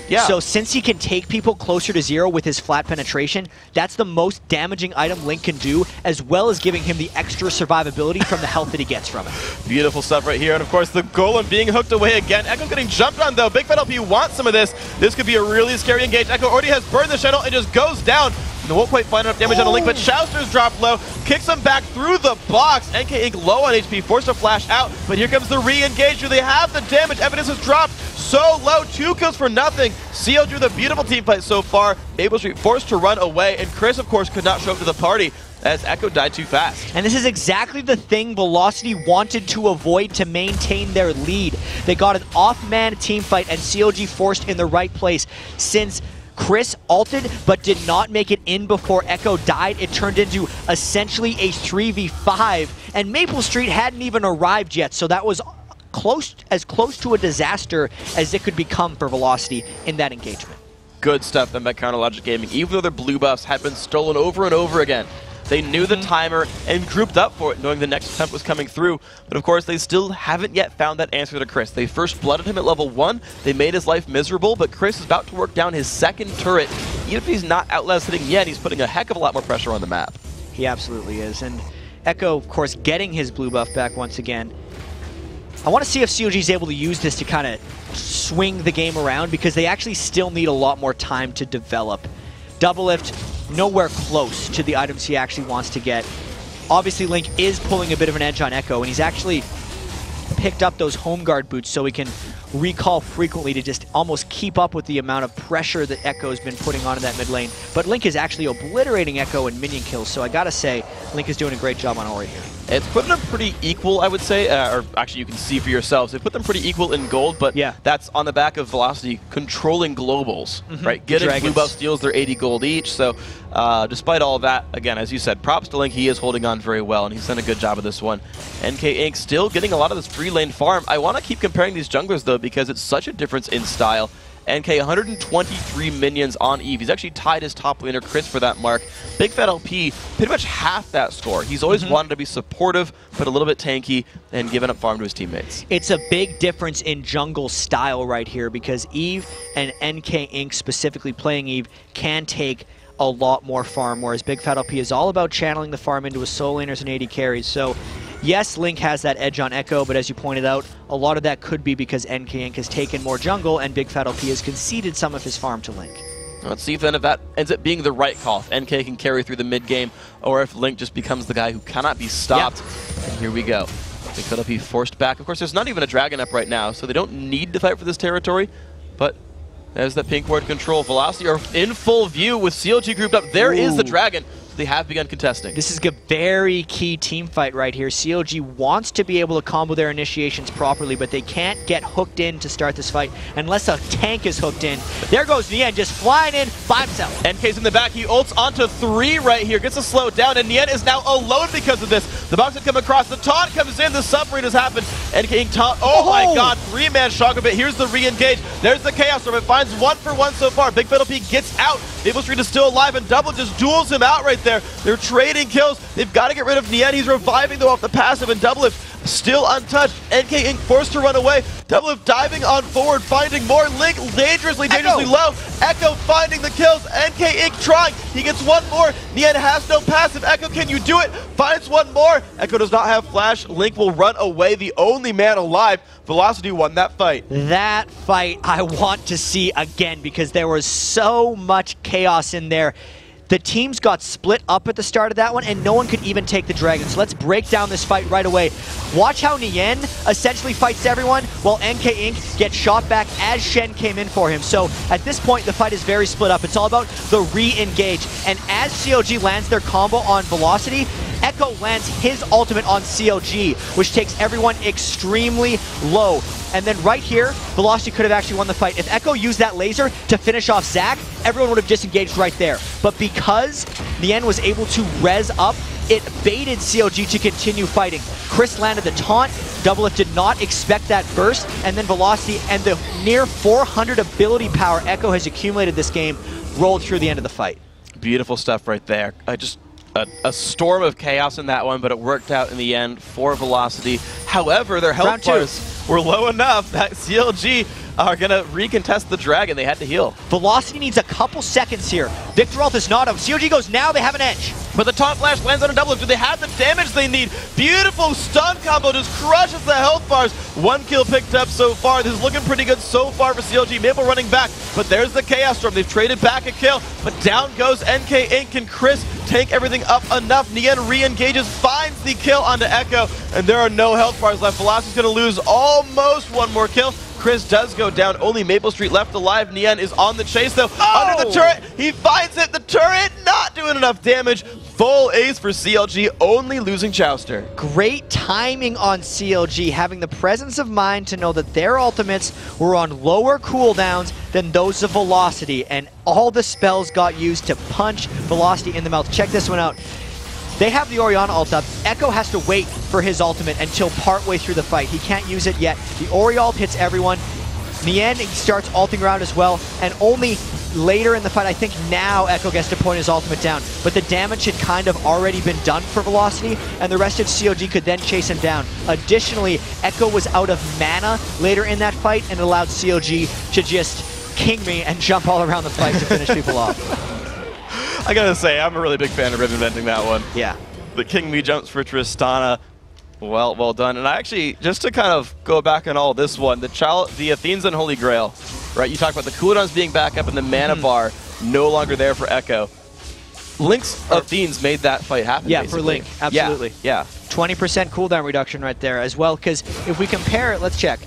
Yeah. So since he can take people closer to 0 with his flat penetration, that's the most damaging item Link can do, as well as giving him the extra survivability from the health that he gets from it. Beautiful stuff right here, and of course the Golem being hooked away again. Ecco's getting jumped on though. bigfatlp wants some of this. This could be a really scary engage. Ecco already has burned the channel and just goes down. And won't quite find enough damage on a Link, but Chauster's dropped low, kicks him back through the box. NK Inc. low on HP, forced to flash out, but here comes the re-engage. Do they have the damage? Evaniskus has dropped so low, 2 kills for nothing. CLG with a beautiful team fight so far. maplestreet forced to run away, and Cris, of course, could not show up to the party as Ecco died too fast. And this is exactly the thing Velocity wanted to avoid to maintain their lead. They got an off-man team fight, and CLG forced in the right place. Since Cris ulted but did not make it in before Ecco died, it turned into essentially a 3v5, and maplestreet hadn't even arrived yet, so that was as close to a disaster as it could become for Velocity in that engagement. Good stuff then by Counterlogic Gaming. Even though their blue buffs had been stolen over and over again, they knew the timer and grouped up for it, knowing the next attempt was coming through. But of course, they still haven't yet found that answer to Cris. They first blooded him at level 1. They made his life miserable, but Cris is about to work down his second turret. Even if he's not outlast hitting yet, he's putting a heck of a lot more pressure on the map. He absolutely is. And Ecco, of course, getting his blue buff back once again. I want to see if CLG is able to use this to kind of swing the game around, because they actually still need a lot more time to develop. Doublelift, nowhere close to the items he actually wants to get. Obviously, Link is pulling a bit of an edge on Ecco, and he's actually picked up those home guard boots so he can recall frequently to just almost keep up with the amount of pressure that Ecco's been putting onto that mid lane. But Link is actually obliterating Ecco in minion kills, so I gotta say, Link is doing a great job on Ori here. It's putting them pretty equal, I would say, or actually you can see for yourselves. They put them pretty equal in gold, but that's on the back of Velocity controlling globals, right? Getting blue buff steals, they're 80 gold each, so despite all of that, again, as you said, props to Link, he is holding on very well, and he's done a good job of this one. NK Inc. still getting a lot of this free lane farm. I want to keep comparing these junglers, though, because it's such a difference in style. NK 123 minions on Eve. He's actually tied his top laner Cris for that mark. bigfatlp pretty much half that score. He's always wanted to be supportive, but a little bit tanky, and giving up farm to his teammates. It's a big difference in jungle style right here, because Eve and NK Inc. specifically playing Eve can take a lot more farm, whereas bigfatlp is all about channeling the farm into his soul laners and AD carries. So yes, Link has that edge on Ecco, but as you pointed out, a lot of that could be because NK Inc. has taken more jungle and bigfatlp has conceded some of his farm to Link. Let's see if then if that ends up being the right call, if NK can carry through the mid game, or if Link just becomes the guy who cannot be stopped. And here we go. bigfatlp forced back. Of course, there's not even a dragon up right now, so they don't need to fight for this territory, but there's the pink ward control. Velocity are in full view with CLG grouped up. There is the dragon. They have begun contesting. This is a very key team fight right here. CLG wants to be able to combo their initiations properly, but they can't get hooked in to start this fight unless a tank is hooked in. There goes Nien, just flying in by himself. NK's in the back. He ults onto 3 right here. Gets a slow down, and Nien is now alone because of this. The box had come across. The taunt comes in. The submarine has happened. NK Inc. top. Oh my god, 3-man shock of it. Here's the re-engage. There's the Chaos Storm. It finds 1-for-1 so far. bigfatlp gets out. maplestreet is still alive, and Double just duels him out right there. They're trading kills. They've got to get rid of Nien. He's reviving though off the passive, and Doublelift still untouched. NK Inc. forced to run away. Doublelift diving on forward, finding more. Link dangerously low. Ecco finding the kills. NK Inc. trying. He gets one more. Nien has no passive. Ecco, can you do it? Finds one more. Ecco does not have flash. Link will run away, the only man alive. Velocity won that fight. That fight I want to see again because there was so much chaos in there. The teams got split up at the start of that one, and no one could even take the dragon. So let's break down this fight right away. Watch how Nien essentially fights everyone, while NK Inc. gets shot back as Shen came in for him. So at this point, the fight is very split up. It's all about the re-engage. And as CLG lands their combo on Velocity, Ecco lands his ultimate on CLG, which takes everyone extremely low. And then right here, Velocity could have actually won the fight. If Ecco used that laser to finish off Zac, everyone would have disengaged right there. But because Nien was able to res up, it baited CLG to continue fighting. Cris landed the taunt. Doublelift did not expect that burst. And then Velocity and the near 400 ability power Ecco has accumulated this game rolled through the end of the fight. Beautiful stuff right there. A storm of chaos in that one, but it worked out in the end for Velocity. However, their health bars were low enough that CLG are going to recontest the dragon. They had to heal. Velocity needs a couple seconds here. Viktor ult is not up. CLG goes now, they have an edge. But the taunt flash lands on a Doublelift. Do they have the damage they need? Beautiful stun combo just crushes the health bars. 1 kill picked up so far. This is looking pretty good so far for CLG. Maple running back, but there's the Chaos Storm. They've traded back a kill, but down goes NK Inc. and Cris take everything up enough. Nien re-engages, finds the kill onto Ecco, and there are no health bars left. Velocity's going to lose almost one more kill. Cris does go down, only maplestreet left alive. Nien is on the chase though, under the turret, he finds it, the turret not doing enough damage. Full ace for CLG, only losing Chauster. Great timing on CLG, having the presence of mind to know that their ultimates were on lower cooldowns than those of Velocity, and all the spells got used to punch Velocity in the mouth. Check this one out. They have the Orianna ult up. Ecco has to wait for his ultimate until partway through the fight. He can't use it yet. The Ori ult hits everyone. Nien starts ulting around as well, and only later in the fight, I think now Ecco gets to point his ultimate down. But the damage had kind of already been done for Velocity, and the rest of CLG could then chase him down. Additionally, Ecco was out of mana later in that fight, and it allowed CLG to just king me and jump all around the fight to finish people off. I gotta say, I'm a really big fan of reinventing that one. Yeah. The King Me jumps for Tristana. Well done. And I actually, just to kind of go back on all this one, the Athene's and Holy Grail, right? You talk about the cooldowns being back up and the mana bar no longer there for Ecco. Link's Athene's made that fight happen, yeah, basically. for Link, absolutely. Yeah. 20% cooldown reduction right there as well, because if we compare it, let's check.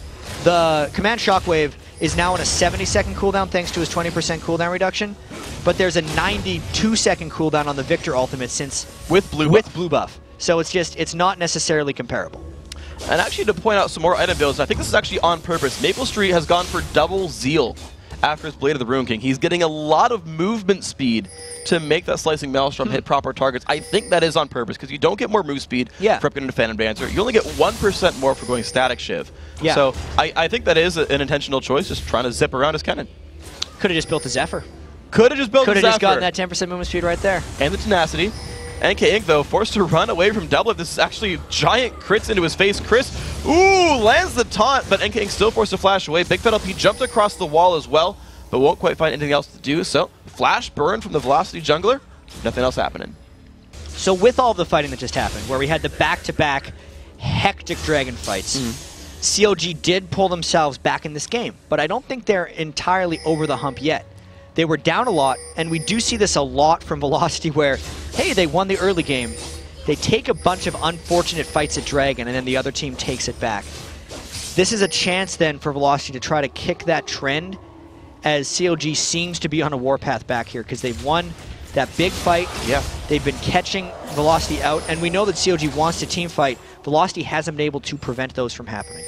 The Command Shockwave is now on a 70-second cooldown thanks to his 20% cooldown reduction, but there's a 92-second cooldown on the Viktor ultimate since with blue buff. So it's not necessarily comparable. And actually, to point out some more item builds, I think this is actually on purpose. maplestreet has gone for double Zeal after his Blade of the Ruin King. He's getting a lot of movement speed to make that Slicing Maelstrom hit proper targets. I think that is on purpose, because you don't get more move speed for upgrading to Defend and Banter. You only get 1% more for going Static Shiv. Yeah. So I think that is an intentional choice, just trying to zip around his cannon. Could have just built the Zephyr. Could have just built the Zephyr. Could have just gotten that 10% movement speed right there. And the Tenacity. NK Inc. though, forced to run away from Doublelift. This is actually giant crits into his face. Cris, lands the taunt, but NK Inc. still forced to flash away. bigfatlp jumped across the wall as well, but won't quite find anything else to do. So, flash burn from the Velocity jungler. Nothing else happening. So with all the fighting that just happened, where we had the back-to-back hectic dragon fights, CLG did pull themselves back in this game, but I don't think they're entirely over the hump yet. They were down a lot, and we do see this a lot from Velocity where, hey, they won the early game. They take a bunch of unfortunate fights at Dragon, and then the other team takes it back. This is a chance then for Velocity to try to kick that trend, as CLG seems to be on a warpath back here, because they've won that big fight. Yeah. They've been catching Velocity out, and we know that CLG wants to team fight. Velocity hasn't been able to prevent those from happening.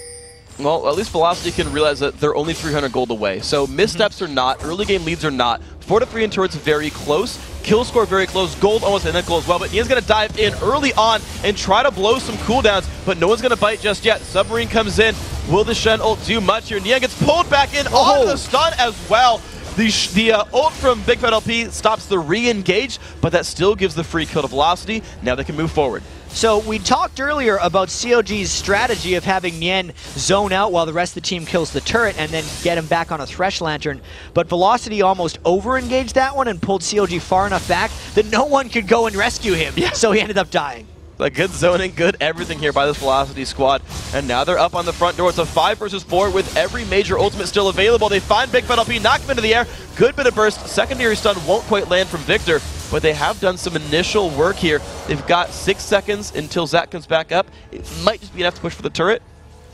Well, at least Velocity can realize that they're only 300 gold away. So missteps or not, early game leads or not, 4-3 in turrets very close Kill score very close. Gold almost identical as well, but Nien's going to dive in early on and try to blow some cooldowns, but no one's going to bite just yet. Submarine comes in. Will the Shen ult do much here? Nien gets pulled back in onto the stun as well. The ult from bigfatlp stops the re-engage, but that still gives the free kill to Velocity. Now they can move forward. So we talked earlier about CLG's strategy of having Nien zone out while the rest of the team kills the turret and then get him back on a Thresh Lantern. But Velocity almost over-engaged that one and pulled CLG far enough back that no one could go and rescue him. Yeah. So he ended up dying. Like good zoning, good everything here by this Velocity squad. And now they're up on the front door. It's a 5 versus 4 with every major ultimate still available. They find bigfatlp, knock him into the air. Good bit of burst. Secondary stun won't quite land from Viktor, but they have done some initial work here. They've got 6 seconds until Zach comes back up. It might just be enough to push for the turret,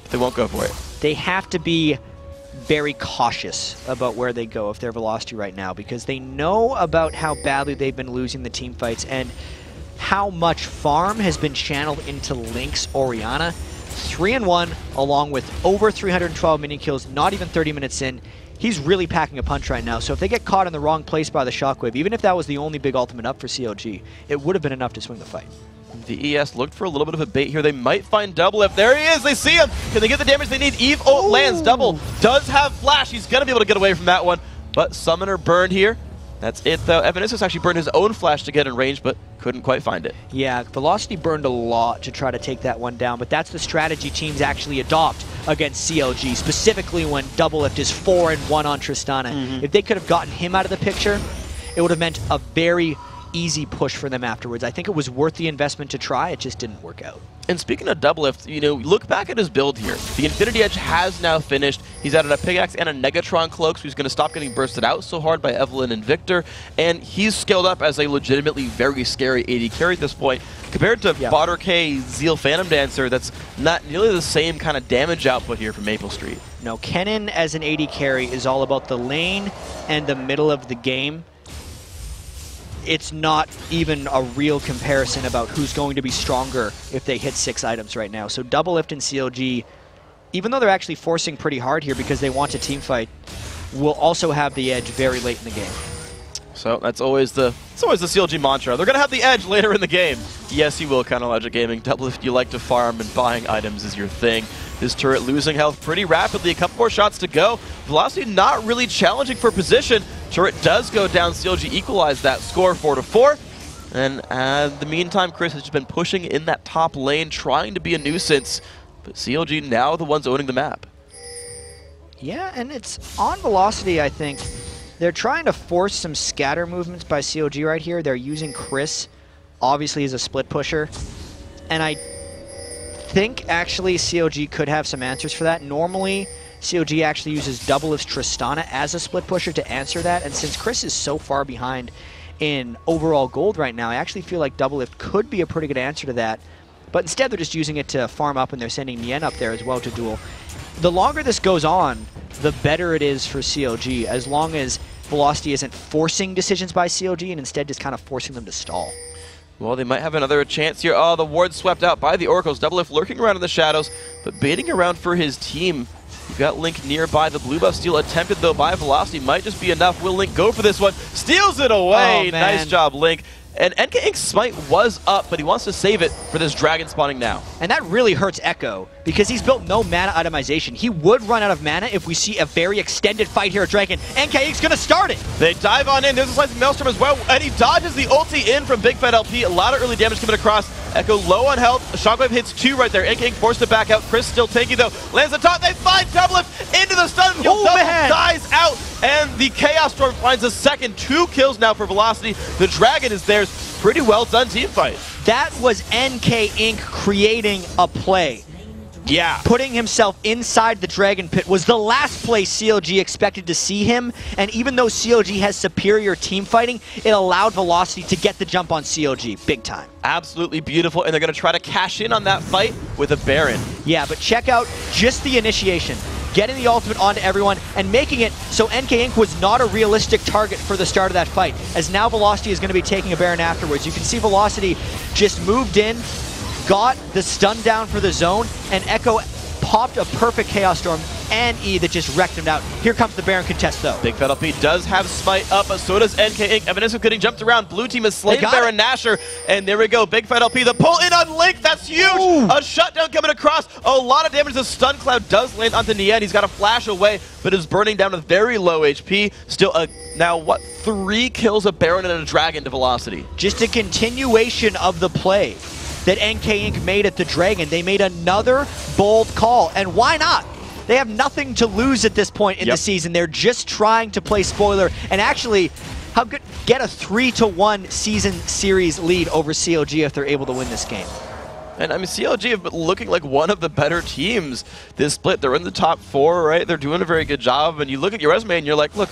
but they won't go for it. They have to be very cautious about where they go if they're Velocity right now, because they know about how badly they've been losing the team fights and how much farm has been channeled into Lynx Orianna. 3-1 along with over 312 mini kills, not even 30 minutes in. He's really packing a punch right now, so if they get caught in the wrong place by the Shockwave, even if that was the only big ultimate up for CLG, it would have been enough to swing the fight. The ES looked for a little bit of a bait here. They might find Doublelift. There he is. They see him. Can they get the damage they need? Eve ult lands. Double does have flash. He's going to be able to get away from that one, but Summoner burned here. That's it, though. Evaniskus actually burned his own flash to get in range, but couldn't quite find it. Yeah, Velocity burned a lot to try to take that one down, but that's the strategy teams actually adopt against CLG, specifically when Doublelift is 4-1 on Tristana. If they could have gotten him out of the picture, it would have meant a very easy push for them afterwards. I think it was worth the investment to try. It just didn't work out. And speaking of Doublelift, you know, look back at his build here. The Infinity Edge has now finished. He's added a pickaxe and a Negatron cloak, so he's going to stop getting bursted out so hard by Evelyn and Viktor. And he's scaled up as a legitimately very scary AD carry at this point. Compared to Botter K Zeal Phantom Dancer, that's not nearly the same kind of damage output here from maplestreet. No, Kennen as an AD carry is all about the lane and the middle of the game. It's not even a real comparison about who's going to be stronger if they hit 6 items right now. So Doublelift and CLG, even though they're actually forcing pretty hard here because they want a team fight, will also have the edge very late in the game. So that's always the CLG mantra. They're going to have the edge later in the game. Yes, you will, kind of Logic Gaming. Doublelift, you like to farm, and buying items is your thing. This turret losing health pretty rapidly. A couple more shots to go. Velocity not really challenging for position. Turret does go down. CLG equalized that score 4-4. And in the meantime, Cris has just been pushing in that top lane, trying to be a nuisance. But CLG now the ones owning the map. Yeah, and it's on Velocity, I think. They're trying to force some scatter movements by CLG right here. They're using Cris, obviously, as a split pusher. And I think, actually, CLG could have some answers for that. Normally, CLG actually uses Doublelift's Tristana as a split pusher to answer that. And since Cris is so far behind in overall gold right now, I actually feel like Doublelift could be a pretty good answer to that. But instead, they're just using it to farm up, and they're sending Nien up there as well to duel. The longer this goes on, the better it is for CLG, as long as Velocity isn't forcing decisions by CLG and instead just kind of forcing them to stall. Well, they might have another chance here. Oh, the ward swept out by the Oracles. Doublelift lurking around in the shadows, but baiting around for his team. You've got Link nearby. The blue buff steal attempted, though, by Velocity. Might just be enough. Will Link go for this one? Steals it away. Oh, nice job, Link. And NK Inc.'s smite was up, but he wants to save it for this dragon spawning now. And that really hurts Ecco, because he's built no mana itemization. He would run out of mana if we see a very extended fight here at Dragon. NK Inc.'s going to start it. They dive on in. There's a slicing maelstrom as well, and he dodges the ulti in from bigfatlp. A lot of early damage coming across. Echo low on health. Shockwave hits 2 right there. NK Inc. forced to back out. Cris still tanky, though. Lands the top. They find Doublelift into the stun. Double dies out, and the Chaos Storm finds a second. 2 kills now for Velocity. The dragon is theirs. Pretty well done team fight. That was NK Inc. creating a play. Yeah. Putting himself inside the Dragon Pit was the last place CLG expected to see him, and even though CLG has superior team fighting, it allowed Velocity to get the jump on CLG big time. Absolutely beautiful, and they're going to try to cash in on that fight with a Baron. Yeah, but check out just the initiation. Getting the ultimate onto everyone and making it so NK Inc. was not a realistic target for the start of that fight, as now Velocity is going to be taking a Baron afterwards. You can see Velocity just moved in, got the stun down for the zone, and Ecco popped a perfect Chaos Storm. and E that just wrecked him out. Here comes the Baron contest, though. bigfatlp does have Smite up, but so does NK Inc. Evaniskus getting jumped around. Blue team is slain Baron Nashor, and there we go. bigfatlp, the pull in on Link, that's huge! Ooh. A shutdown coming across. A lot of damage. The stun cloud does land onto Nien. He's got a flash away, but is burning down with very low HP. Still, now what? 3 kills, a Baron and a Dragon to Velocity. Just a continuation of the play that NK Inc. made at the Dragon. They made another bold call, and why not? They have nothing to lose at this point in the season. They're just trying to play spoiler, and actually, how good get a 3-1 season series lead over CLG if they're able to win this game. And I mean, CLG have been looking like one of the better teams this split. They're in the top 4, right? They're doing a very good job, and you look at your resume and you're like, look,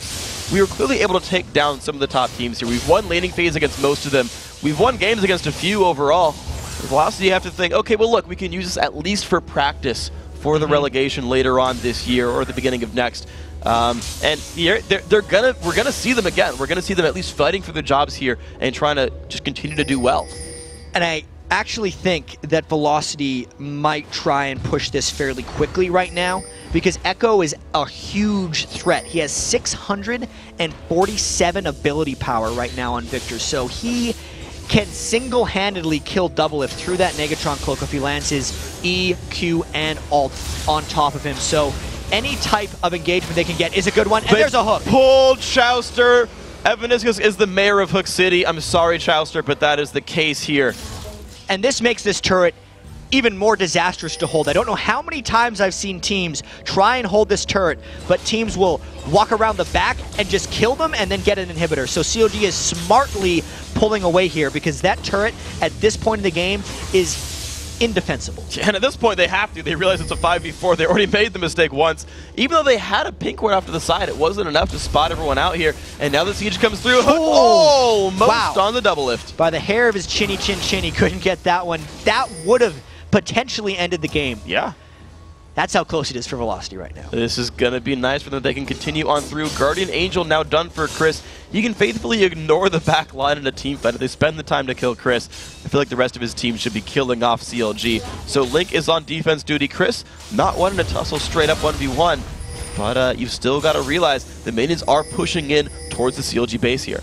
we were clearly able to take down some of the top teams here. We've won laning phase against most of them. We've won games against a few overall. Velocity, you have to think, okay, well, look, we can use this at least for practice for the relegation later on this year or at the beginning of next. And we're gonna see them again. We're gonna see them at least fighting for their jobs here and trying to just continue to do well. And I actually think that Velocity might try and push this fairly quickly right now, because Ecco is a huge threat. He has 647 ability power right now on Viktor, so he can single-handedly kill Doublelift through that Negatron Cloak if he lands his E, Q, and Alt on top of him. So any type of engagement they can get is a good one, and there's a hook. Pulled Chauster. Evaniskus is the mayor of Hook City. I'm sorry, Chauster, but that is the case here. And this makes this turret even more disastrous to hold. I don't know how many times I've seen teams try and hold this turret, but teams will walk around the back and just kill them and then get an inhibitor. So CLG is smartly pulling away here because that turret at this point in the game is indefensible. And at this point they have to. They realize it's a 5v4. They already made the mistake once. Even though they had a pink ward off to the side, it wasn't enough to spot everyone out here. And now the siege comes through. Almost on the Doublelift. By the hair of his chinny chin chin, he couldn't get that one. That would have potentially ended the game. Yeah. That's how close it is for Velocity right now. This is going to be nice for them. They can continue on through. Guardian Angel now done for Cris. You can faithfully ignore the back line in a team fight. If they spend the time to kill Cris, I feel like the rest of his team should be killing off CLG. So Link is on defense duty. Cris not wanting to tussle straight up 1v1, but you've still got to realize the minions are pushing in towards the CLG base here.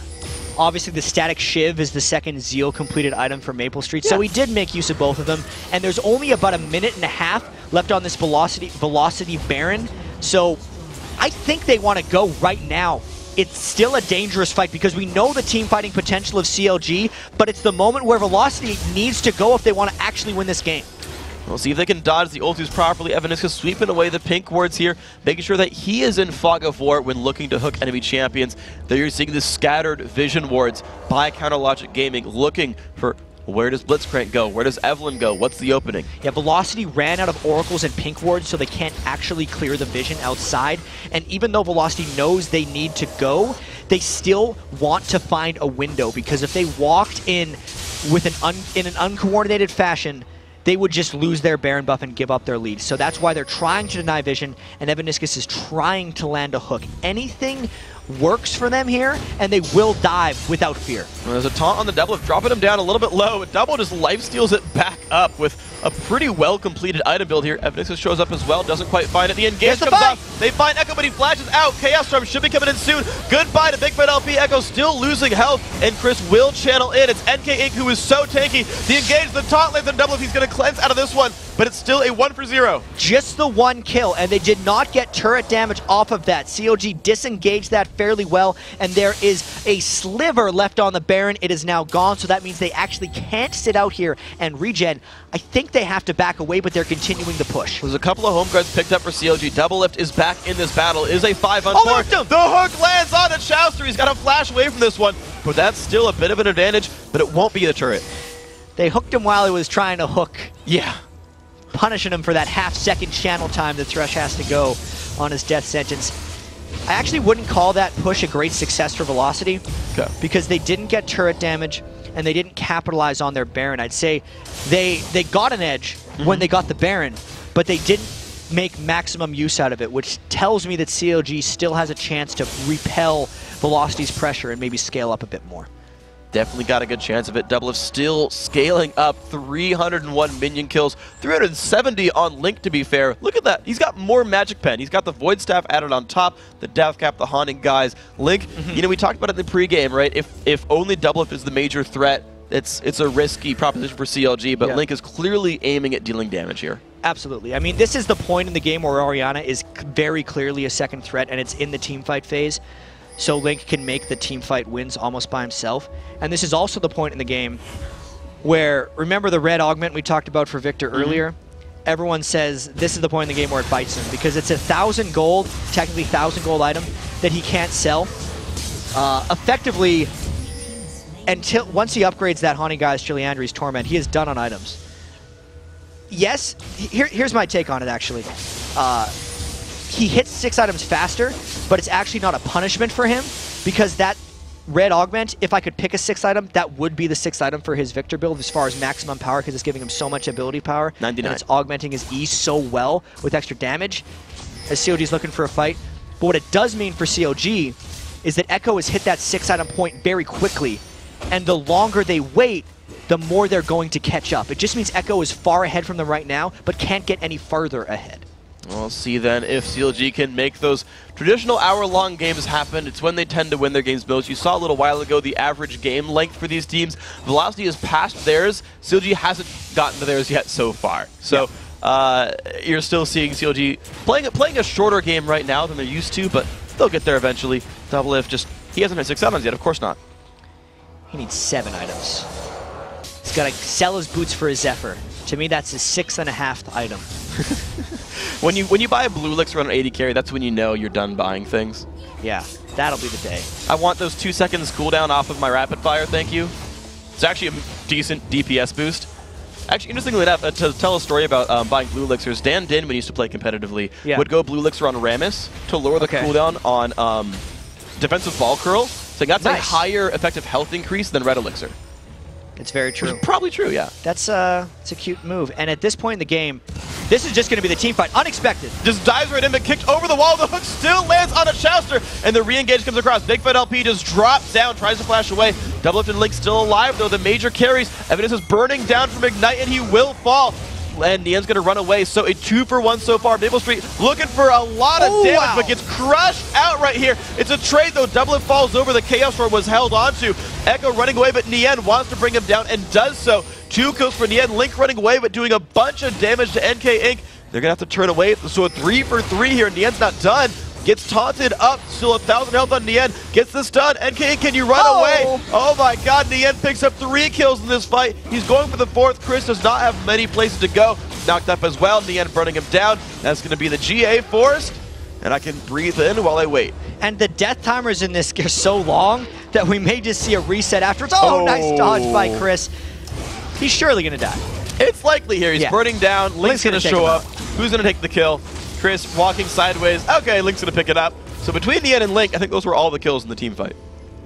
Obviously, the Static Shiv is the second Zeal completed item for maplestreet, so he did make use of both of them. And there's only about a minute and a half left on this Velocity Baron, so I think they want to go right now. It's still a dangerous fight because we know the team fighting potential of CLG, but it's the moment where Velocity needs to go if they want to actually win this game. We'll see if they can dodge the ultis properly. Evaniskus sweeping away the pink wards here, making sure that he is in fog of war when looking to hook enemy champions. There you're seeing the scattered vision wards by Counterlogic Gaming, looking for where does Blitzcrank go? Where does Evelyn go? What's the opening? Yeah, Velocity ran out of oracles and pink wards, so they can't actually clear the vision outside. And even though Velocity knows they need to go, they still want to find a window, because if they walked in with in an uncoordinated fashion, they would just lose their Baron buff and give up their lead. So that's why they're trying to deny vision, and Evaniskus is trying to land a hook. Anything works for them here, and they will dive without fear. Well, there's a taunt on the Doublelift, dropping him down a little bit low. Double just lifesteals it back up with a pretty well-completed item build here. Evaniskus shows up as well, doesn't quite find it. The engage comes up. They find Ecco, but he flashes out. Chaos Storm should be coming in soon. Goodbye to bigfatlp. Ecco still losing health, and Cris will channel in. It's NK Inc. who is so tanky. The engage, the taunt lands on Doublelift. He's going to cleanse out of this one, but it's still a 1-for-0. Just the one kill, and they did not get turret damage off of that. CLG disengaged that fairly well, and there is a sliver left on the Baron. It is now gone, so that means they actually can't sit out here and regen. I think they have to back away, but they're continuing the push. There's a couple of home guards picked up for CLG. Doublelift is back in this battle. It is a 5-on-4. The hook lands on a Chauster. He's got to flash away from this one, but that's still a bit of an advantage, but it won't be a turret. They hooked him while he was trying to hook. Yeah. Punishing him for that half-second channel time that Thresh has to go on his death sentence. I actually wouldn't call that push a great success for Velocity, because they didn't get turret damage and they didn't capitalize on their Baron. I'd say they got an edge when they got the Baron, but they didn't make maximum use out of it, which tells me that CLG still has a chance to repel Velocity's pressure and maybe scale up a bit more. definitely got a good chance of it. Doublelift still scaling up, 301 minion kills, 370 on Link to be fair. Look at that, he's got more Magic Pen. He's got the Void Staff added on top, the Death Cap, the Haunting Guys. Link, you know, we talked about it in the pregame, right? If only Doublelift is the major threat, it's a risky proposition for CLG, but Link is clearly aiming at dealing damage here. Absolutely. I mean, this is the point in the game where Orianna is very clearly a second threat, and it's in the teamfight phase. So Link can make the teamfight wins almost by himself. And this is also the point in the game where, remember the red augment we talked about for Viktor earlier? Everyone says this is the point in the game where it bites him, because it's 1,000 gold, technically 1,000 gold item, that he can't sell. Effectively, once he upgrades that Haunting Guy's Chiliandry's Torment, he is done on items. Yes, here's my take on it actually. He hits 6 items faster, but it's actually not a punishment for him, because that red augment, if I could pick a 6th item, that would be the 6th item for his Viktor build as far as maximum power, because it's giving him so much ability power. 99. And it's augmenting his E so well with extra damage as CLG's looking for a fight. But what it does mean for CLG is that Ecco has hit that 6 item point very quickly, and the longer they wait, the more they're going to catch up. It just means Ecco is far ahead from them right now, but can't get any further ahead. We'll see then if CLG can make those traditional hour-long games happen. It's when they tend to win their games most. You saw a little while ago the average game length for these teams. Velocity has passed theirs. CLG hasn't gotten to theirs yet so far. So you're still seeing CLG playing a shorter game right now than they're used to, but they'll get there eventually. Doublelift he hasn't had 6 items yet, of course not. He needs 7 items. He's got to sell his boots for his Zephyr. To me, that's his 6.5th item. When you buy a blue elixir on an 80 carry, that's when you know you're done buying things. Yeah, that'll be the day. I want those 2 seconds cooldown off of my rapid fire, thank you. It's actually a decent DPS boost. Actually, interestingly enough, to tell a story about buying blue elixirs, Dan Din, when he used to play competitively, would go blue elixir on Ramus to lower the cooldown on defensive ball curl. So that's a higher effective health increase than red elixir. It's very true. Which is probably true, yeah. It's a cute move. And at this point in the game, this is just going to be the team fight. Unexpected. Just dives right in, but kicked over the wall. The hook still lands on a Chauster, and the re-engage comes across. bigfatlp just drops down, tries to flash away. Doublelift and Link still alive, though. The major carries. Evaniskus is burning down from Ignite, and he will fall. And Nien's going to run away, so a 2-for-1 so far. maplestreet looking for a lot of damage, but gets crushed out right here. It's a trade, though. Doublelift falls over. The Chaos Storm was held onto. Ecco running away, but Nien wants to bring him down and does so. 2 kills for Nien. Link running away, but doing a bunch of damage to NK Inc. They're going to have to turn away, so a 3-for-3 here. Nien's not done. Gets taunted up, still 1,000 health on Nien, gets this done. NK, can you run away? Oh my god, Nien picks up 3 kills in this fight. He's going for the 4th. Cris does not have many places to go. Knocked up as well, Nien burning him down. That's going to be the GA Forest, and I can breathe in while I wait. And the death timers in this are so long that we may just see a reset afterwards. Oh, nice dodge by Cris. He's surely going to die. It's likely here. He's burning down. Link's going to show up. Who's going to take the kill? Cris walking sideways. Okay, Link's going to pick it up. So between Nien and Link, I think those were all the kills in the team fight.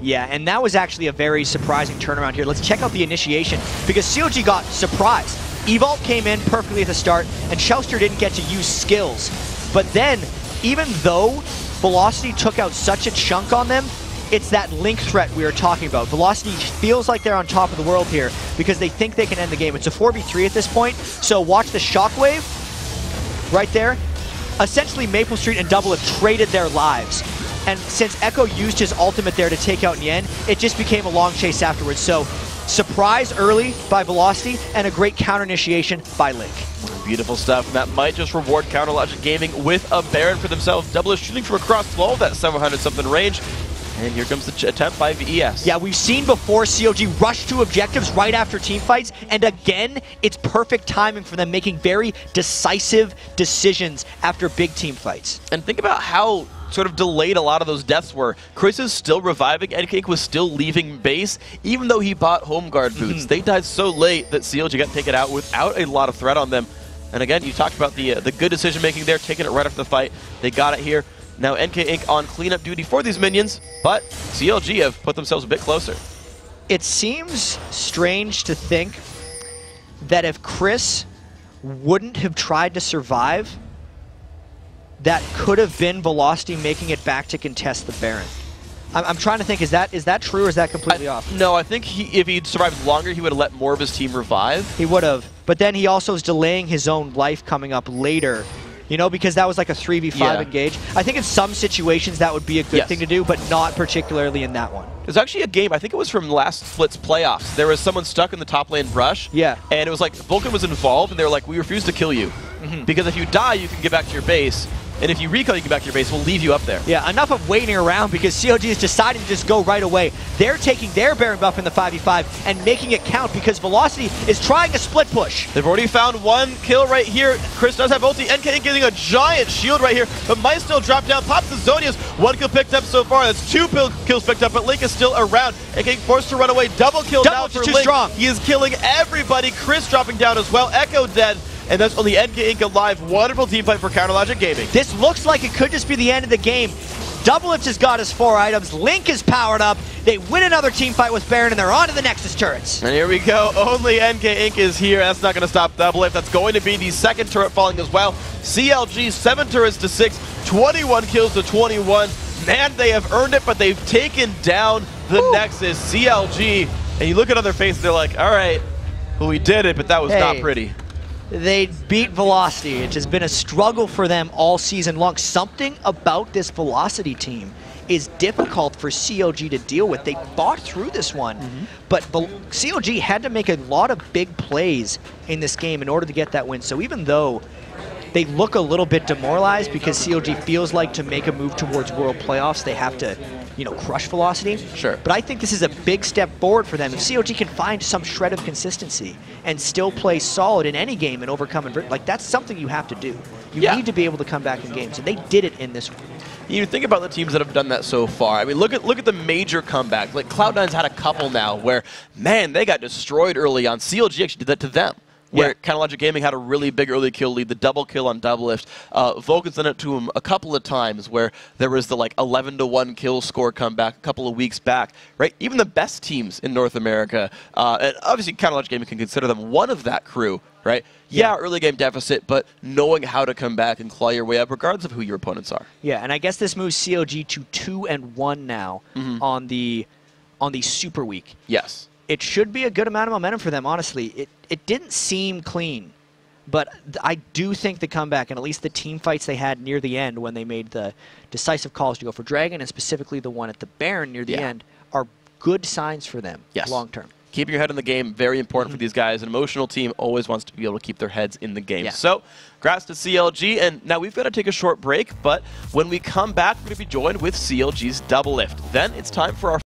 Yeah, and that was actually a very surprising turnaround here. Let's check out the initiation, because CLG got surprised. Evault came in perfectly at the start, and Chauster didn't get to use skills. But then, even though Velocity took out such a chunk on them, it's that Link threat we were talking about. Velocity feels like they're on top of the world here, because they think they can end the game. It's a 4v3 at this point, so watch the shockwave right there. Essentially, maplestreet and Doublelift traded their lives. And since Ecco used his ultimate there to take out Nien, it just became a long chase afterwards. So, surprise early by Velocity, and a great counter initiation by Link. Beautiful stuff, and that might just reward Counter Logic Gaming with a Baron for themselves. Doublelift shooting from across 12, that 700-something range. And here comes the attempt by VES. Yeah, we've seen before CLG rush to objectives right after teamfights, and again, it's perfect timing for them making very decisive decisions after big team fights. And think about how sort of delayed a lot of those deaths were. Cris is still reviving, NK was still leaving base, even though he bought home guard boots. They died so late that CLG got taken out without a lot of threat on them. And again, you talked about the good decision making there, taking it right after the fight. They got it here. Now NK Inc. on cleanup duty for these minions, but CLG have put themselves a bit closer. It seems strange to think that if Cris wouldn't have tried to survive, that could have been Velocity making it back to contest the Baron. I'm trying to think, is that true or is that completely off? No, I think if he'd survived longer, he would have let more of his team revive. He would have. But then he also is delaying his own life coming up later. You know, because that was like a 3v5 engage. I think in some situations that would be a good thing to do, but not particularly in that one. There's actually a game, I think it was from last Split's playoffs. There was someone stuck in the top lane brush. Yeah. And it was like Vulcan was involved, and they were like, we refuse to kill you. Because if you die, you can get back to your base. And if you recall, you get back to your base, we'll leave you up there. Yeah, enough of waiting around because CLG has decided to just go right away. They're taking their Baron buff in the 5v5 and making it count because Velocity is trying a split push. They've already found one kill right here. Cris does have ulti. NK getting a giant shield right here, but might still drop down. Pops the Zonius. One kill picked up so far. That's 2 kills picked up, but Link is still around and getting forced to run away. Double kill now for Link. Strong. He is killing everybody. Cris dropping down as well. Ecco dead. And that's only NK Inc. alive. Wonderful team fight for Counterlogic Gaming. This looks like it could just be the end of the game. Doublelift has got his 4 items. Link is powered up. They win another team fight with Baron, and they're on to the Nexus turrets. And here we go. Only NK Inc. is here. That's not going to stop Doublelift. That's going to be the second turret falling as well. CLG, 7 turrets to 6, 21 kills to 21. Man, they have earned it, but they've taken down the Nexus. CLG, and you look at other faces, they're like, all right, well, we did it, but that was not pretty. They beat Velocity. It has been a struggle for them all season long. Something about this Velocity team is difficult for CLG to deal with. They fought through this one, but CLG had to make a lot of big plays in this game in order to get that win. So even though they look a little bit demoralized because CLG feels like to make a move towards World Playoffs, they have to, you know, crush Velocity. Sure. But I think this is a big step forward for them. If CLG can find some shred of consistency and still play solid in any game and overcome, like that's something you have to do. You need to be able to come back in games, and they did it in this one. You think about the teams that have done that so far. I mean, look at the major comebacks. Like Cloud9's had a couple now where, man, they got destroyed early on. CLG actually did that to them. Where Counterlogic Gaming had a really big early kill lead, the double kill on Doublelift. Vulcan's done it to him a couple of times where there was the like 11-1 kill score comeback a couple of weeks back, right? Even the best teams in North America, and obviously Counterlogic Gaming can consider them one of that crew, right? Yeah, early game deficit, but knowing how to come back and claw your way up regardless of who your opponents are. Yeah, and I guess this moves CLG to 2-1 now on the Super Week. Yes. It should be a good amount of momentum for them, honestly. It didn't seem clean, but I do think the comeback, and at least the team fights they had near the end when they made the decisive calls to go for Dragon, and specifically the one at the Baron near the end, are good signs for them long term. Keeping your head in the game, very important for these guys. An emotional team always wants to be able to keep their heads in the game. So, congrats to CLG, and now we've got to take a short break, but when we come back, we're going to be joined with CLG's Doublelift. Then it's time for our